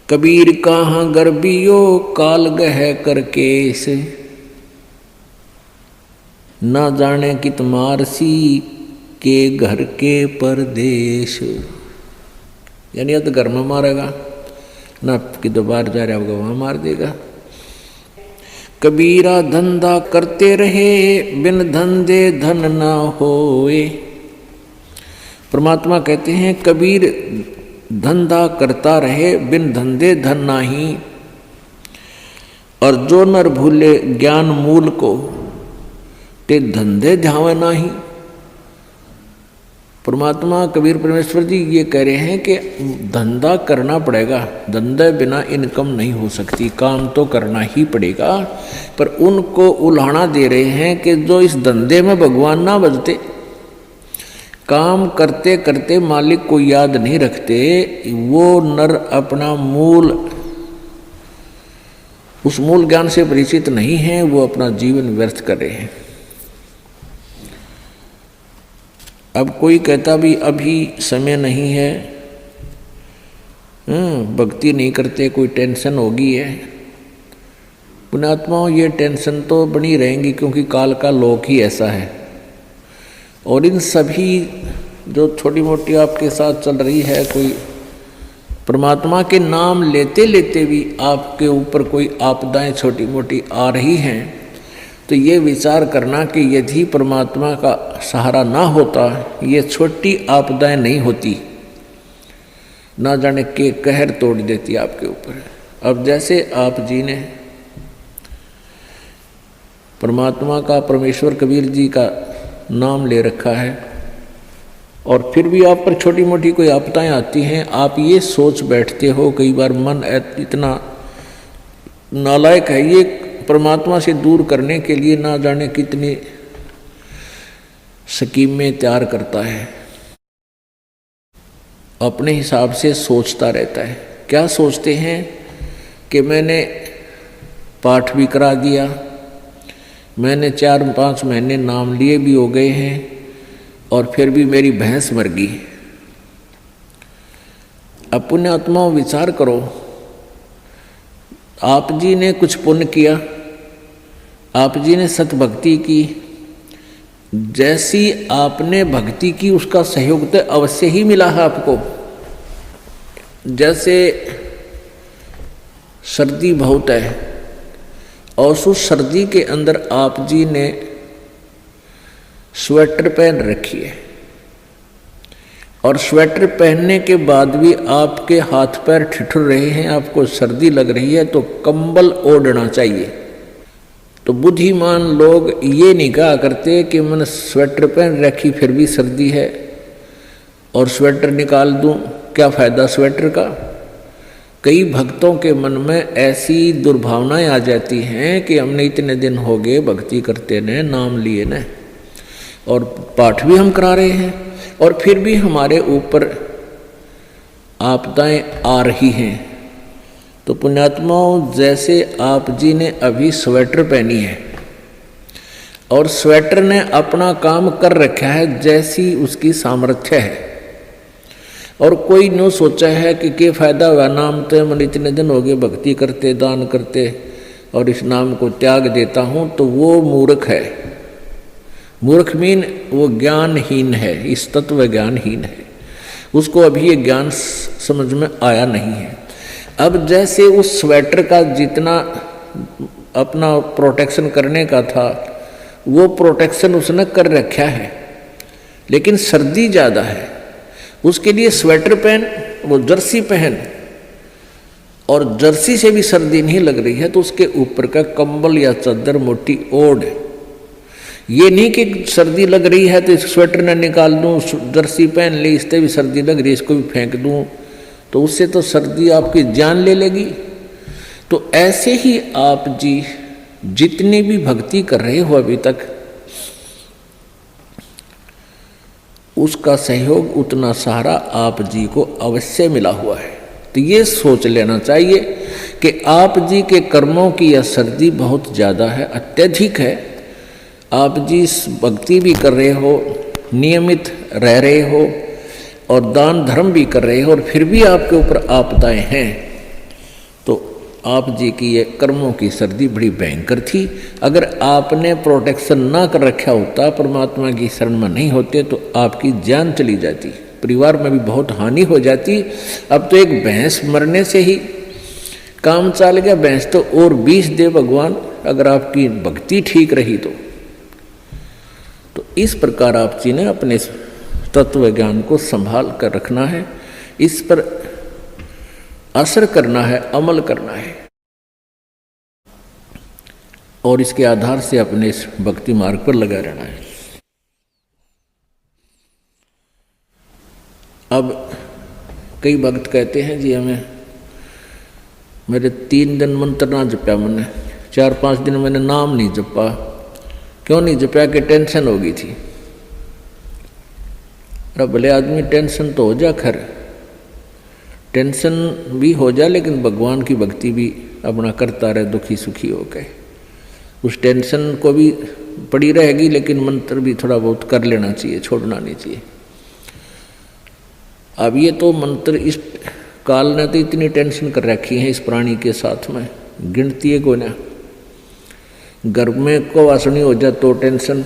कबीर कहाँ गर्बियो काल गह करके से, ना जाने कित मारसी के घर के परदेश। यानी तो घर में मारेगा ना, कि दोबारा जा रहा होगा वहां मार देगा। कबीरा धंधा करते रहे बिन धंधे धन ना होए। परमात्मा कहते हैं कबीर धंधा करता रहे बिन धंधे धन नाही, और जो नर भूले ज्ञान मूल को ते धंधे ध्यावे नाही। परमात्मा कबीर परमेश्वर जी ये कह रहे हैं कि धंधा करना पड़ेगा, धंधे बिना इनकम नहीं हो सकती, काम तो करना ही पड़ेगा। पर उनको उल्हाना दे रहे हैं कि जो इस धंधे में भगवान ना बजते, काम करते करते मालिक को याद नहीं रखते, वो नर अपना मूल, उस मूल ज्ञान से परिचित नहीं है, वो अपना जीवन व्यर्थ कर रहे हैं। अब कोई कहता भी अभी समय नहीं है, भक्ति नहीं करते, कोई टेंशन होगी है। पुण्यात्माओं ये टेंशन तो बनी रहेंगी, क्योंकि काल का लोक ही ऐसा है। और इन सभी जो छोटी मोटी आपके साथ चल रही है, कोई परमात्मा के नाम लेते लेते भी आपके ऊपर कोई आपदाएं छोटी मोटी आ रही हैं, तो ये विचार करना कि यदि परमात्मा का सहारा ना होता, ये छोटी आपदाएं नहीं होती, ना जाने के कहर तोड़ देती आपके ऊपर। अब जैसे आप जी ने परमात्मा का, परमेश्वर कबीर जी का नाम ले रखा है, और फिर भी आप पर छोटी मोटी कोई आपदाएं आती हैं, आप ये सोच बैठते हो, कई बार मन इतना नालायक है, ये परमात्मा से दूर करने के लिए ना जाने कितनी स्कीमें तैयार करता है, अपने हिसाब से सोचता रहता है। क्या सोचते हैं कि मैंने पाठ भी करा दिया, मैंने 4-5 महीने नाम लिए भी हो गए हैं, और फिर भी मेरी भैंस मर गई। अब पुण्यात्माओं विचार करो, आप जी ने कुछ पुण्य किया, आप जी ने सत भक्ति की, जैसी आपने भक्ति की उसका सहयोग तो अवश्य ही मिला है आपको। जैसे सर्दी बहुत है, और उस सर्दी के अंदर आप जी ने स्वेटर पहन रखी है, और स्वेटर पहनने के बाद भी आपके हाथ पैर ठिठुर रहे हैं, आपको सर्दी लग रही है, तो कंबल ओढ़ना चाहिए। तो बुद्धिमान लोग ये नहीं कहा करते कि मैंने स्वेटर पहन रखी फिर भी सर्दी है और स्वेटर निकाल दूं, क्या फायदा स्वेटर का। कई भक्तों के मन में ऐसी दुर्भावनाएं आ जाती हैं कि हमने इतने दिन हो गए भक्ति करते ने, नाम लिए ने, और पाठ भी हम करा रहे हैं, और फिर भी हमारे ऊपर आपदाएं आ रही हैं। तो पुण्यात्माओं, जैसे आप जी ने अभी स्वेटर पहनी है और स्वेटर ने अपना काम कर रखा है जैसी उसकी सामर्थ्य है, और कोई न सोचा है कि क्या फायदा हुआ, नाम तो मन इतने दिन हो गए भक्ति करते, दान करते, और इस नाम को त्याग देता हूँ, तो वो मूर्ख है। मूर्ख मीन वो ज्ञानहीन है, इस तत्व ज्ञानहीन है, उसको अभी ये ज्ञान समझ में आया नहीं है। अब जैसे उस स्वेटर का जितना अपना प्रोटेक्शन करने का था वो प्रोटेक्शन उसने कर रखा है, लेकिन सर्दी ज़्यादा है, उसके लिए स्वेटर पहन, वो जर्सी पहन, और जर्सी से भी सर्दी नहीं लग रही है तो उसके ऊपर का कंबल या चादर मोटी ओढ़। ये नहीं कि सर्दी लग रही है तो इस स्वेटर न निकाल दूं, जर्सी पहन ली, इससे भी सर्दी लग रही है इसको भी फेंक दूं, तो उससे तो सर्दी आपकी जान ले लेगी। तो ऐसे ही आप जी जितनी भी भक्ति कर रहे हो अभी तक, उसका सहयोग उतना सहारा आप जी को अवश्य मिला हुआ है। तो ये सोच लेना चाहिए कि आप जी के कर्मों की यह सर्दी बहुत ज़्यादा है, अत्यधिक है। आप जी भक्ति भी कर रहे हो, नियमित रह रहे हो और दान धर्म भी कर रहे हो, और फिर भी आपके ऊपर आपदाएं हैं, तो आप जी की ये कर्मों की सर्दी बड़ी भयंकर थी। अगर आपने प्रोटेक्शन ना कर रखा होता, परमात्मा की शरण में नहीं होते, तो आपकी जान चली जाती, परिवार में भी बहुत हानि हो जाती। अब तो एक भैंस मरने से ही काम चल गया, भैंस तो और 20 दे भगवान, अगर आपकी भक्ति ठीक रही तो इस प्रकार आप जी ने अपने तत्व ज्ञान को संभाल कर रखना है, इस पर असर करना है, अमल करना है, और इसके आधार से अपने इस भक्ति मार्ग पर लगा रहना है। अब कई भक्त कहते हैं जी हमें, मेरे 3 दिन मंत्र ना जपा, मैंने 4-5 दिन मैंने नाम नहीं जपा। क्यों नहीं जपा? कि टेंशन हो गई थी। अरे भले आदमी टेंशन तो हो जा, खैर टेंशन भी हो जा, लेकिन भगवान की भक्ति भी अपना करता रहे दुखी सुखी होकर। उस टेंशन को भी पड़ी रहेगी, लेकिन मंत्र भी थोड़ा बहुत कर लेना चाहिए, छोड़ना नहीं चाहिए। अब ये तो मंत्र इस काल ने तो इतनी टेंशन कर रखी है इस प्राणी के साथ में, गिनती है को ना। घर में को वासनी हो जाए तो टेंशन,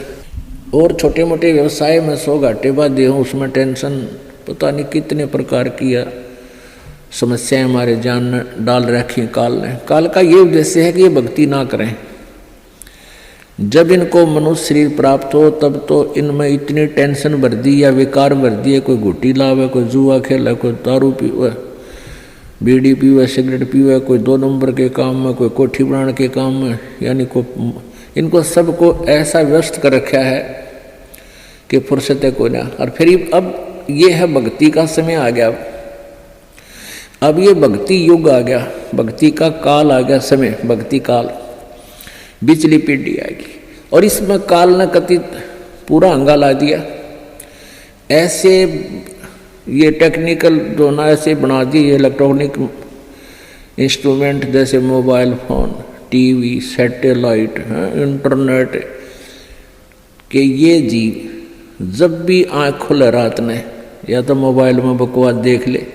और छोटे मोटे व्यवसाय में 100 घाटे बाधे हों उसमें टेंशन, पता नहीं कितने प्रकार की समस्याएं हमारे जान में डाल रखी हैं काल ने। काल का ये उद्देश्य है कि ये भक्ति ना करें। जब इनको मनुष्य शरीर प्राप्त हो तब तो इनमें इतनी टेंशन भर दी या विकार भर दिए, कोई घुट्टी लावे, कोई जुआ खेले, कोई दारू पीवे, बीड़ी पीवे, सिगरेट पीवे, कोई 2 नंबर के काम में, कोई कोठी बनाने के काम में, यानी को इनको सबको ऐसा व्यस्त कर रखा है कि फुर्सत है को ना। और फिर अब ये है भक्ति का समय आ गया, अब ये भक्ति युग आ गया, भक्ति का काल आ गया, समय भक्ति काल, बिचली पीढ़ी आएगी। और इसमें काल ने कति पूरा अंगा ला दिया, ऐसे ये टेक्निकल जो ना ऐसे बना दिए इलेक्ट्रॉनिक इंस्ट्रूमेंट, जैसे mobile phone, TV, satellite, internet, कि ये जीव जब भी आँख खुले रात ने या तो मोबाइल में बकवास देख ले,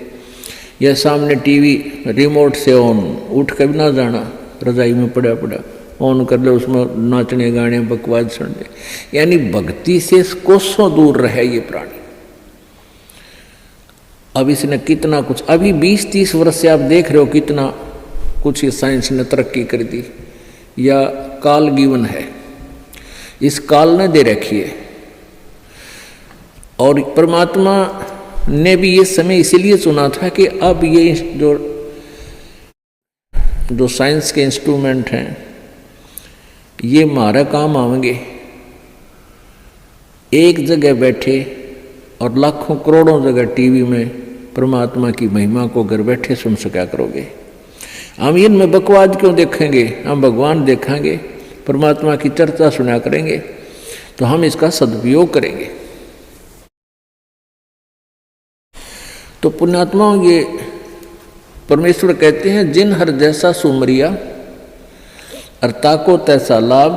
या सामने टीवी रिमोट से ऑन, उठ कर भी ना जाना, रजाई में पड़ा पड़ा ऑन कर ले, उसमें नाचने गाने बकवास सुनने, यानी भक्ति से कोसों दूर रहे ये प्राणी। अब इसने कितना कुछ, अभी 20-30 वर्ष से आप देख रहे हो कितना कुछ इस साइंस ने तरक्की कर दी, या काल गिवन है, इस काल ने दे रखी है। और परमात्मा ने भी ये समय इसीलिए चुना था कि अब ये जो साइंस के इंस्ट्रूमेंट हैं ये हमारा काम आएंगे। एक जगह बैठे और लाखों करोड़ों जगह टीवी में परमात्मा की महिमा को घर बैठे सुन सका करोगे। हम इनमें बकवाद क्यों देखेंगे, हम भगवान देखेंगे, परमात्मा की चर्चा सुना करेंगे, तो हम इसका सदुपयोग करेंगे। तो पुण्यात्माओं, ये परमेश्वर कहते हैं जिन हर जैसा सुमरिया अर्ता को तैसा लाभ,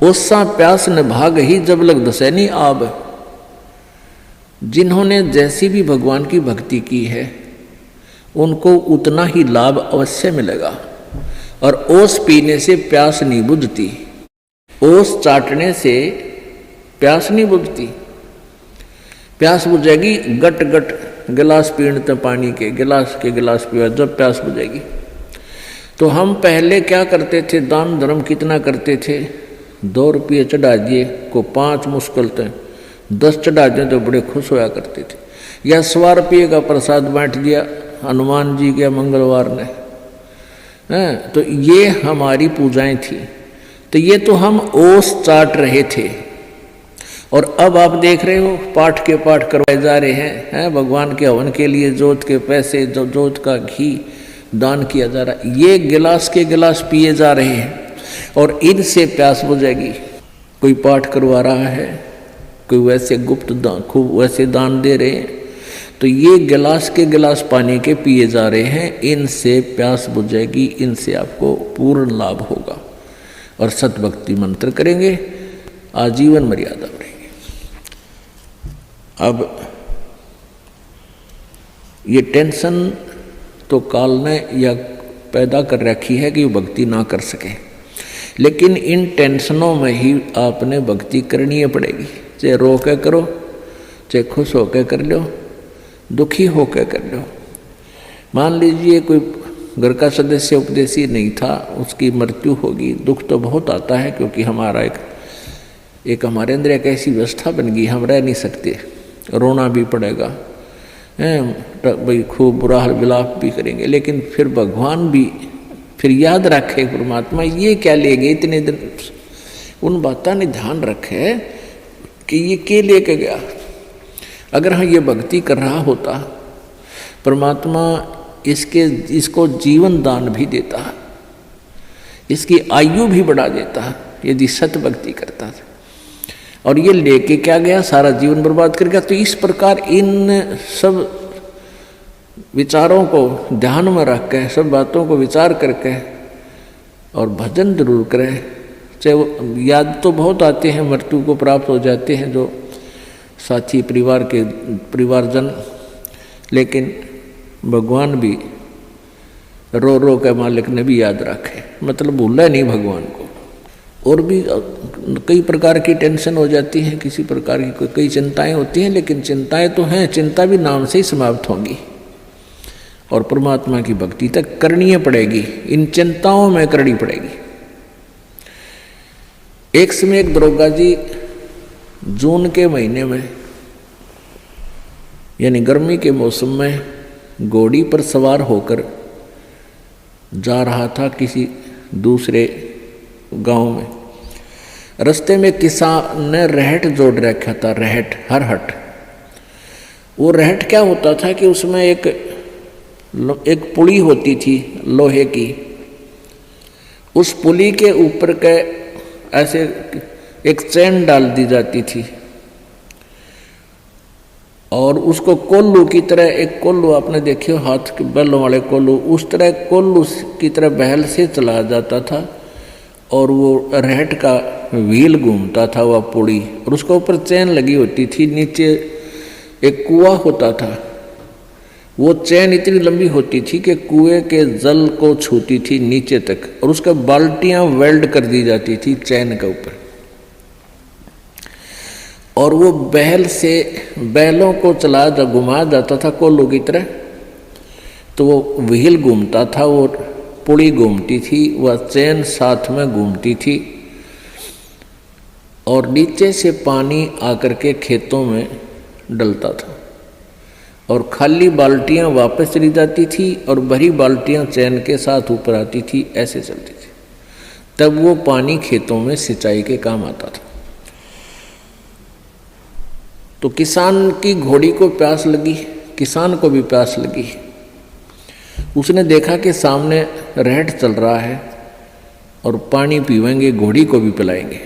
ओसा प्यास न भाग ही जब लग दसैनी आब। जिन्होंने जैसी भी भगवान की भक्ति की है उनको उतना ही लाभ अवश्य मिलेगा। और ओस पीने से प्यास नहीं बुझती, ओस चाटने से प्यास नहीं बुझती। प्यास बुझेगी गट गट गिलास पीने पानी के गिलास पीवा जब प्यास बुझेगी। तो हम पहले क्या करते थे, दान धर्म कितना करते थे, 2 रुपये चढ़ा दिए को 5 मुश्किल थे, 10 चढ़ा दिए तो बड़े खुश होया करते थे। या 100 रुपये का प्रसाद बांट दिया हनुमान जी के मंगलवार ने, तो ये हमारी पूजाएं थी। तो ये तो हम ओस चाट रहे थे। और अब आप देख रहे हो पाठ के पाठ करवाए जा रहे हैं, भगवान के हवन के लिए जोत के पैसे, जोत का घी दान किया जा रहा है। ये गिलास के गिलास पिए जा रहे हैं और इनसे प्यास बुझेगी। कोई पाठ करवा रहा है, कोई वैसे गुप्त दान खूब वैसे दान दे रहे हैं, तो ये गिलास के गिलास पानी के पिए जा रहे हैं, इनसे प्यास बुझेगी, इनसे आपको पूर्ण लाभ होगा। और सतभक्ति मंत्र करेंगे, आजीवन मर्यादा बढ़ेगी। अब ये टेंशन तो काल ने या पैदा कर रखी है कि वो भक्ति ना कर सके, लेकिन इन टेंशनों में ही आपने भक्ति करनी पड़ेगी। चाहे रो के करो, चाहे खुश होकर कर लो, दुखी होकर कर लो। मान लीजिए कोई घर का सदस्य उपदेशी नहीं था, उसकी मृत्यु होगी, दुख तो बहुत आता है, क्योंकि हमारा एक हमारे अंदर एक ऐसी व्यवस्था बन गई, हम रह नहीं सकते, रोना भी पड़ेगा, भाई खूब बुरा हाल विलाप भी करेंगे। लेकिन फिर भगवान भी फिर याद रखे, परमात्मा ये क्या ले गए इतने दिन, उन बातों ने ध्यान रखे कि ये क्या लेके गया। अगर हाँ ये भक्ति कर रहा होता, परमात्मा इसको जीवन दान भी देता, इसकी आयु भी बढ़ा देता यदि सत भक्ति करता था। और ये लेके क्या गया, सारा जीवन बर्बाद कर गया। तो इस प्रकार इन सब विचारों को ध्यान में रख के, सब बातों को विचार करके और भजन जरूर करें। चाहे वो याद तो बहुत आते हैं, मृत्यु को प्राप्त हो जाते हैं जो साथी परिवारजन, लेकिन भगवान भी रो रो के मालिक ने भी याद रखे, मतलब भूला नहीं भगवान को। और भी कई प्रकार की टेंशन हो जाती है, किसी प्रकार की कई चिंताएं होती हैं, लेकिन चिंताएं तो हैं, चिंता भी नाम से ही समाप्त होंगी और परमात्मा की भक्ति तक करनी पड़ेगी, इन चिंताओं में करनी पड़ेगी। एक समय एक दरोगा जी जून के महीने में यानी गर्मी के मौसम में घोड़ी पर सवार होकर जा रहा था किसी दूसरे गांव में। रास्ते में किसान ने रहट जोड़ रखा था, रहट हरहट। वो रहट क्या होता था कि उसमें एक पुली होती थी लोहे की, उस पुली के ऊपर के ऐसे एक चैन डाल दी जाती थी और उसको कोल्लू की तरह, एक कोल्लू आपने देखे हाथ के बैलों वाले कोल्लू, उस तरह कोल्लू की तरह बहल से चलाया जाता था और वो रहट का व्हील घूमता था वह पुड़ी, और उसके ऊपर चैन लगी होती थी। नीचे एक कुआं होता था, वो चैन इतनी लंबी होती थी कि कुएं के जल को छूती थी नीचे तक, और उसका बाल्टियां वेल्ड कर दी जाती थी चैन के ऊपर। और वो बैल से बैलों को चला जब घुमाया जाता था कोल्लू की तरह, तो वो व्हील घूमता था, वो पुड़ी घूमती थी, वह चैन साथ में घूमती थी, और नीचे से पानी आकर के खेतों में डलता था। और खाली बाल्टियां वापस चली जाती थी और भरी बाल्टियां चैन के साथ ऊपर आती थी, ऐसे चलती थी। तब वो पानी खेतों में सिंचाई के काम आता था। तो किसान की घोड़ी को प्यास लगी, किसान को भी प्यास लगी। उसने देखा कि सामने रहट चल रहा है और पानी पीवेंगे, घोड़ी को भी पिलाएंगे।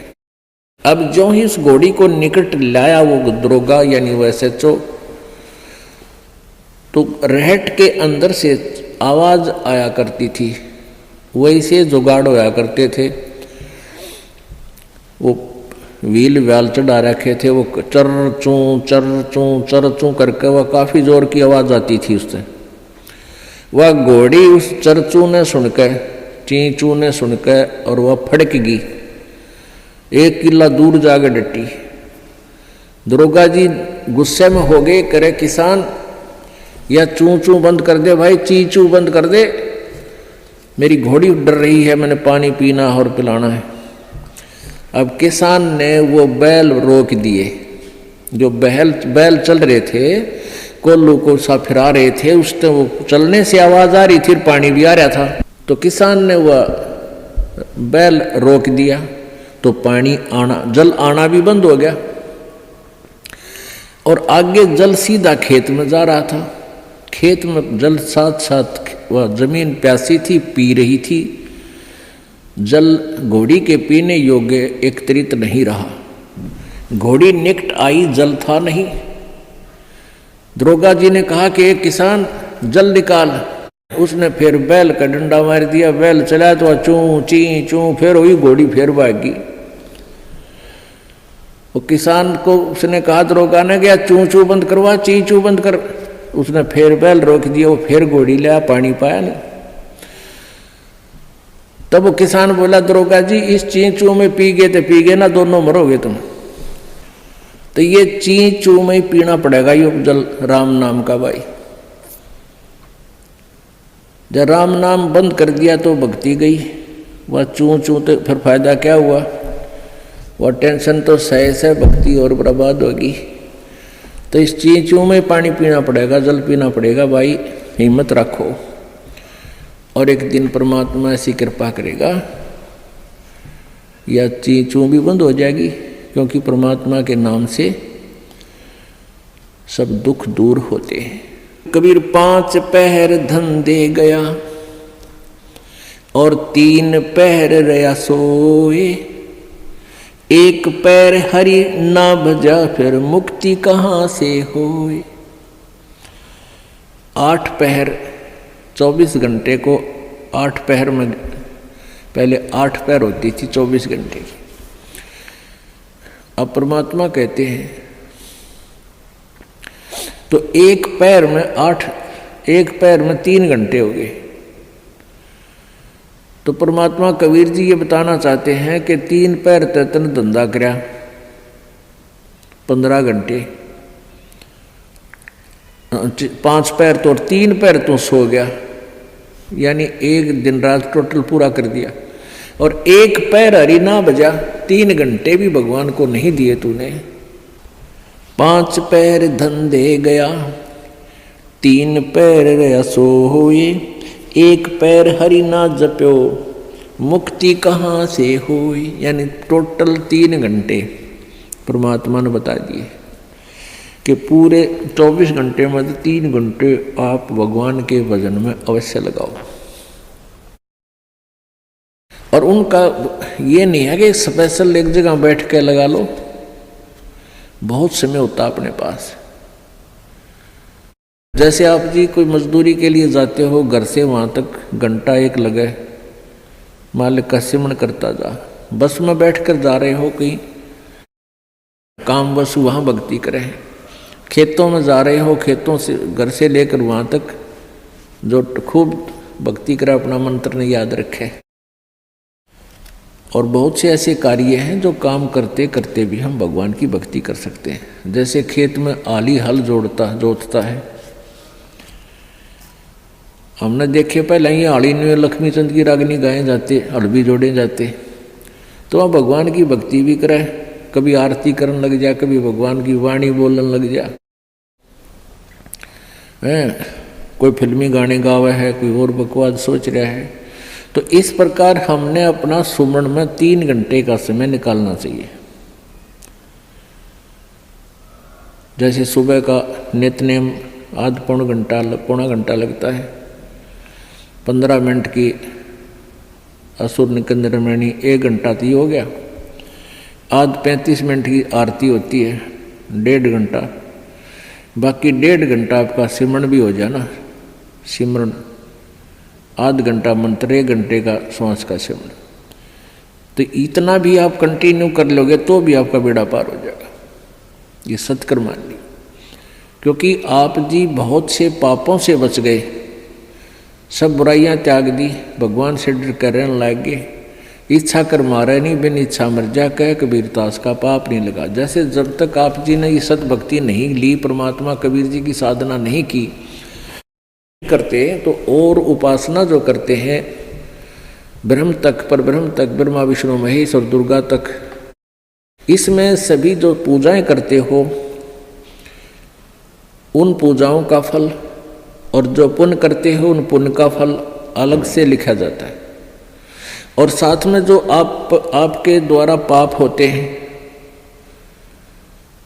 अब जो ही उस घोड़ी को निकट लाया वो दरोगा यानी वो SHO, तो रहट के अंदर से आवाज आया करती थी, वैसे जुगाड़ होया करते थे। वो व्हील व्याल चढ़ा रखे थे, वो चर चूं करके वह काफी जोर की आवाज आती थी उससे। वह घोड़ी उस चरचू ने सुनकर, चींचू ने सुनकर, और वह फड़क गई, 1 किला दूर जाकर डटी। दरोगा जी गुस्से में हो गए, करे किसान या चूं चूं बंद कर दे भाई, ची चू बंद कर दे, मेरी घोड़ी डर रही है, मैंने पानी पीना और पिलाना है। अब किसान ने वो बैल रोक दिए, जो बैल चल रहे थे, कोल्लू को सा फिरा रहे थे, उससे वो चलने से आवाज आ रही थी, पानी भी आ रहा था। तो किसान ने वह बैल रोक दिया, तो पानी आना, जल आना भी बंद हो गया और आगे जल सीधा खेत में जा रहा था। खेत में जल साथ साथ, वह जमीन प्यासी थी, पी रही थी। जल घोड़ी के पीने योग्य एकत्रित नहीं रहा। घोड़ी निकट आई, जल था नहीं। दरोगा जी ने कहा कि एक किसान जल निकाल। उसने फिर बैल का डंडा मार दिया, बैल चला तो चूं ची चूं, फिर वही घोड़ी फिर भागी। वो किसान को उसने कहा, दरोगा ने गया चूं चूं बंद करवा, ची चू बंद कर। उसने फिर बैल रोक दिया, वो फिर घोड़ी लिया, पानी पाया नहीं। तब वो किसान बोला, दरोगा जी इस ची चू में पी गए तो पी गए ना, दोनों मरोगे तुम। तो ये ची चू में ही पीना पड़ेगा ये जल, राम नाम का भाई। जब राम नाम बंद कर दिया तो भक्ति गई, वह चूं चूं तो फिर फायदा क्या हुआ, वह टेंशन तो सहे से भक्ति और बर्बाद होगी। तो इस ची चू में पानी पीना पड़ेगा, जल पीना पड़ेगा भाई, हिम्मत रखो। और एक दिन परमात्मा ऐसी कृपा करेगा, या ची चू भी बंद हो जाएगी, क्योंकि परमात्मा के नाम से सब दुख दूर होते हैं। कबीर 5 पहर धन दे गया और 3 पहर रया सोए, 1 पैर हरि ना भजा, फिर मुक्ति कहाँ से होए। 8 पहर 24 घंटे को 8 पहर में, पहले 8 पहर होती थी 24 घंटे की। अब परमात्मा कहते हैं तो 1 पैर में 8, 1 पैर में 3 घंटे हो गए। तो परमात्मा कबीर जी ये बताना चाहते हैं कि 3 पैर तन धंधा करया 15 घंटे, 5 पैर तो 3 पैर तो सो गया, यानी 1 दिन रात टोटल पूरा कर दिया। और 1 पैर हरि ना बजा, 3 घंटे भी भगवान को नहीं दिए तूने। 5 पैर धन दे गया, 3 पैर रया सोए, 1 पैर हरि ना जप्यो, मुक्ति कहाँ से होई। यानी टोटल 3 घंटे परमात्मा ने बता दिए कि पूरे 24 घंटे में 3 घंटे आप भगवान के भजन में अवश्य लगाओ। और उनका ये नहीं है कि स्पेशल एक जगह बैठ के लगा लो, बहुत समय होता अपने पास। जैसे आप जी कोई मजदूरी के लिए जाते हो, घर से वहाँ तक घंटा 1 लगे, मालिक का सिमरण करता जा। बस में बैठकर जा रहे हो कहीं काम, बस वहाँ भक्ति करें। खेतों में जा रहे हो, खेतों से घर से लेकर वहाँ तक जो खूब भक्ति करे, अपना मंत्र ने याद रखे। और बहुत से ऐसे कार्य हैं जो काम करते करते भी हम भगवान की भक्ति कर सकते हैं। जैसे खेत में आली हल जोतता है, हमने देखे पहले ही आली में लक्ष्मी चंद की रागनी गाए जाते, हल भी जोड़े जाते। तो वह भगवान की भक्ति भी करे, कभी आरती करने लग जा, कभी भगवान की वाणी बोलने लग जा। हैं, कोई फिल्मी गाने गावा है, कोई और बकवास सोच रहा है। तो इस प्रकार हमने अपना सुमरण में 3 घंटे का समय निकालना चाहिए। जैसे सुबह का नित्यनेम आध पौना घंटा लगता है, 15 मिनट की असुर निकंदन रामायणी 1 घंटा तो हो गया, आध 35 मिनट की आरती होती है 1.5 घंटा, बाकी 1.5 घंटा आपका सिमरन भी हो जाए ना, सिमरन आध घंटा मंत्र, 1 घंटे का श्वास का सिमरन, तो इतना भी आप कंटिन्यू कर लोगे तो भी आपका बेड़ा पार हो जाएगा। ये सत्कर्म मान ली, क्योंकि आप जी बहुत से पापों से बच गए, सब बुराइयां त्याग दी, भगवान से डर कर रहने लग गए। इच्छा कर मारे नहीं, बिन इच्छा मर जा, कह कबीर दास का पाप नहीं लगा। जैसे जब तक आप जी ने ये सत भक्ति नहीं ली, परमात्मा कबीर जी की साधना नहीं की करते, तो और उपासना जो करते हैं ब्रह्म तक, पर ब्रह्म तक, ब्रह्मा विष्णु महेश और दुर्गा तक, इसमें सभी जो पूजाएं करते हो उन पूजाओं का फल और जो पुण्य करते हो उन पुण्य का फल अलग से लिखा जाता है। और साथ में जो आपके द्वारा पाप होते हैं,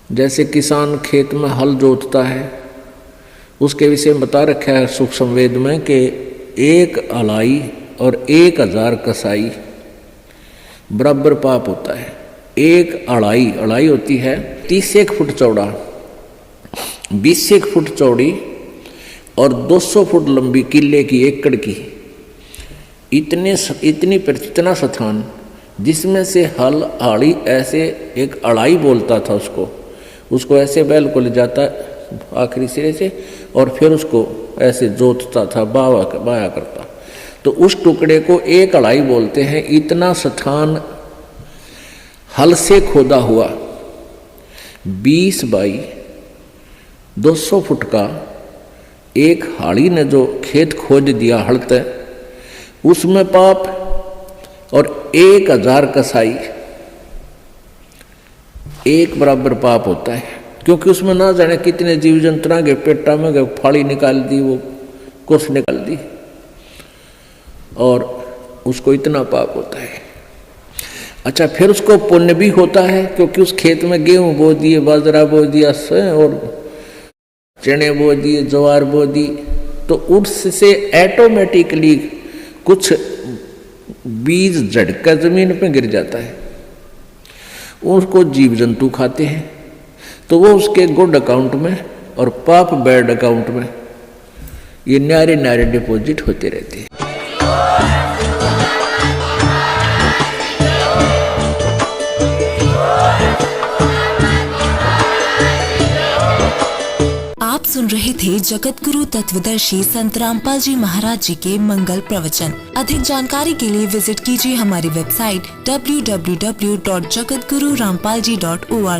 जैसे किसान खेत में हल जोतता है, उसके विषय में बता रखा है सूक्ष्म वेद में कि 1 अलाई और 1000 कसाई बराबर पाप होता है। 1 अड़ाई होती है 30 फुट चौड़ा, 20 फुट चौड़ी और 200 फुट लंबी, किले की, एकड़ की, इतना स्थान जिसमें से हल आड़ी ऐसे एक अड़ाई बोलता था उसको ऐसे बैल को ले जाता आखिरी सिरे से और फिर उसको ऐसे जोतता था, बाया करता, तो उस टुकड़े को 1 अड़ाई बोलते हैं। इतना स्थान हल से खोदा हुआ 20 बाई 200 फुट का एक हाड़ी ने जो खेत खोद दिया हड़ते, उसमें पाप, और 1000 कसाई 1 बराबर पाप होता है, क्योंकि उसमें ना जाने कितने जीव जंतुओं के पेटा में गए, फाड़ी निकाल दी, वो कुछ निकाल दी, और उसको इतना पाप होता है। अच्छा, फिर उसको पुण्य भी होता है, क्योंकि उस खेत में गेहूं बो दिए, बाजरा बो दिया और चने बो दिए, ज्वार बो दी, तो उससे ऑटोमेटिकली कुछ बीज झटका जमीन पे गिर जाता है, उसको जीव जंतु खाते हैं, तो वो उसके गुड अकाउंट में और पाप बैड अकाउंट में ये न्यारे डिपॉजिट होते रहते हैं। आप सुन रहे थे जगत गुरु तत्वदर्शी संत रामपाल जी महाराज जी के मंगल प्रवचन। अधिक जानकारी के लिए विजिट कीजिए हमारी वेबसाइट www.jagatgururampalji.org।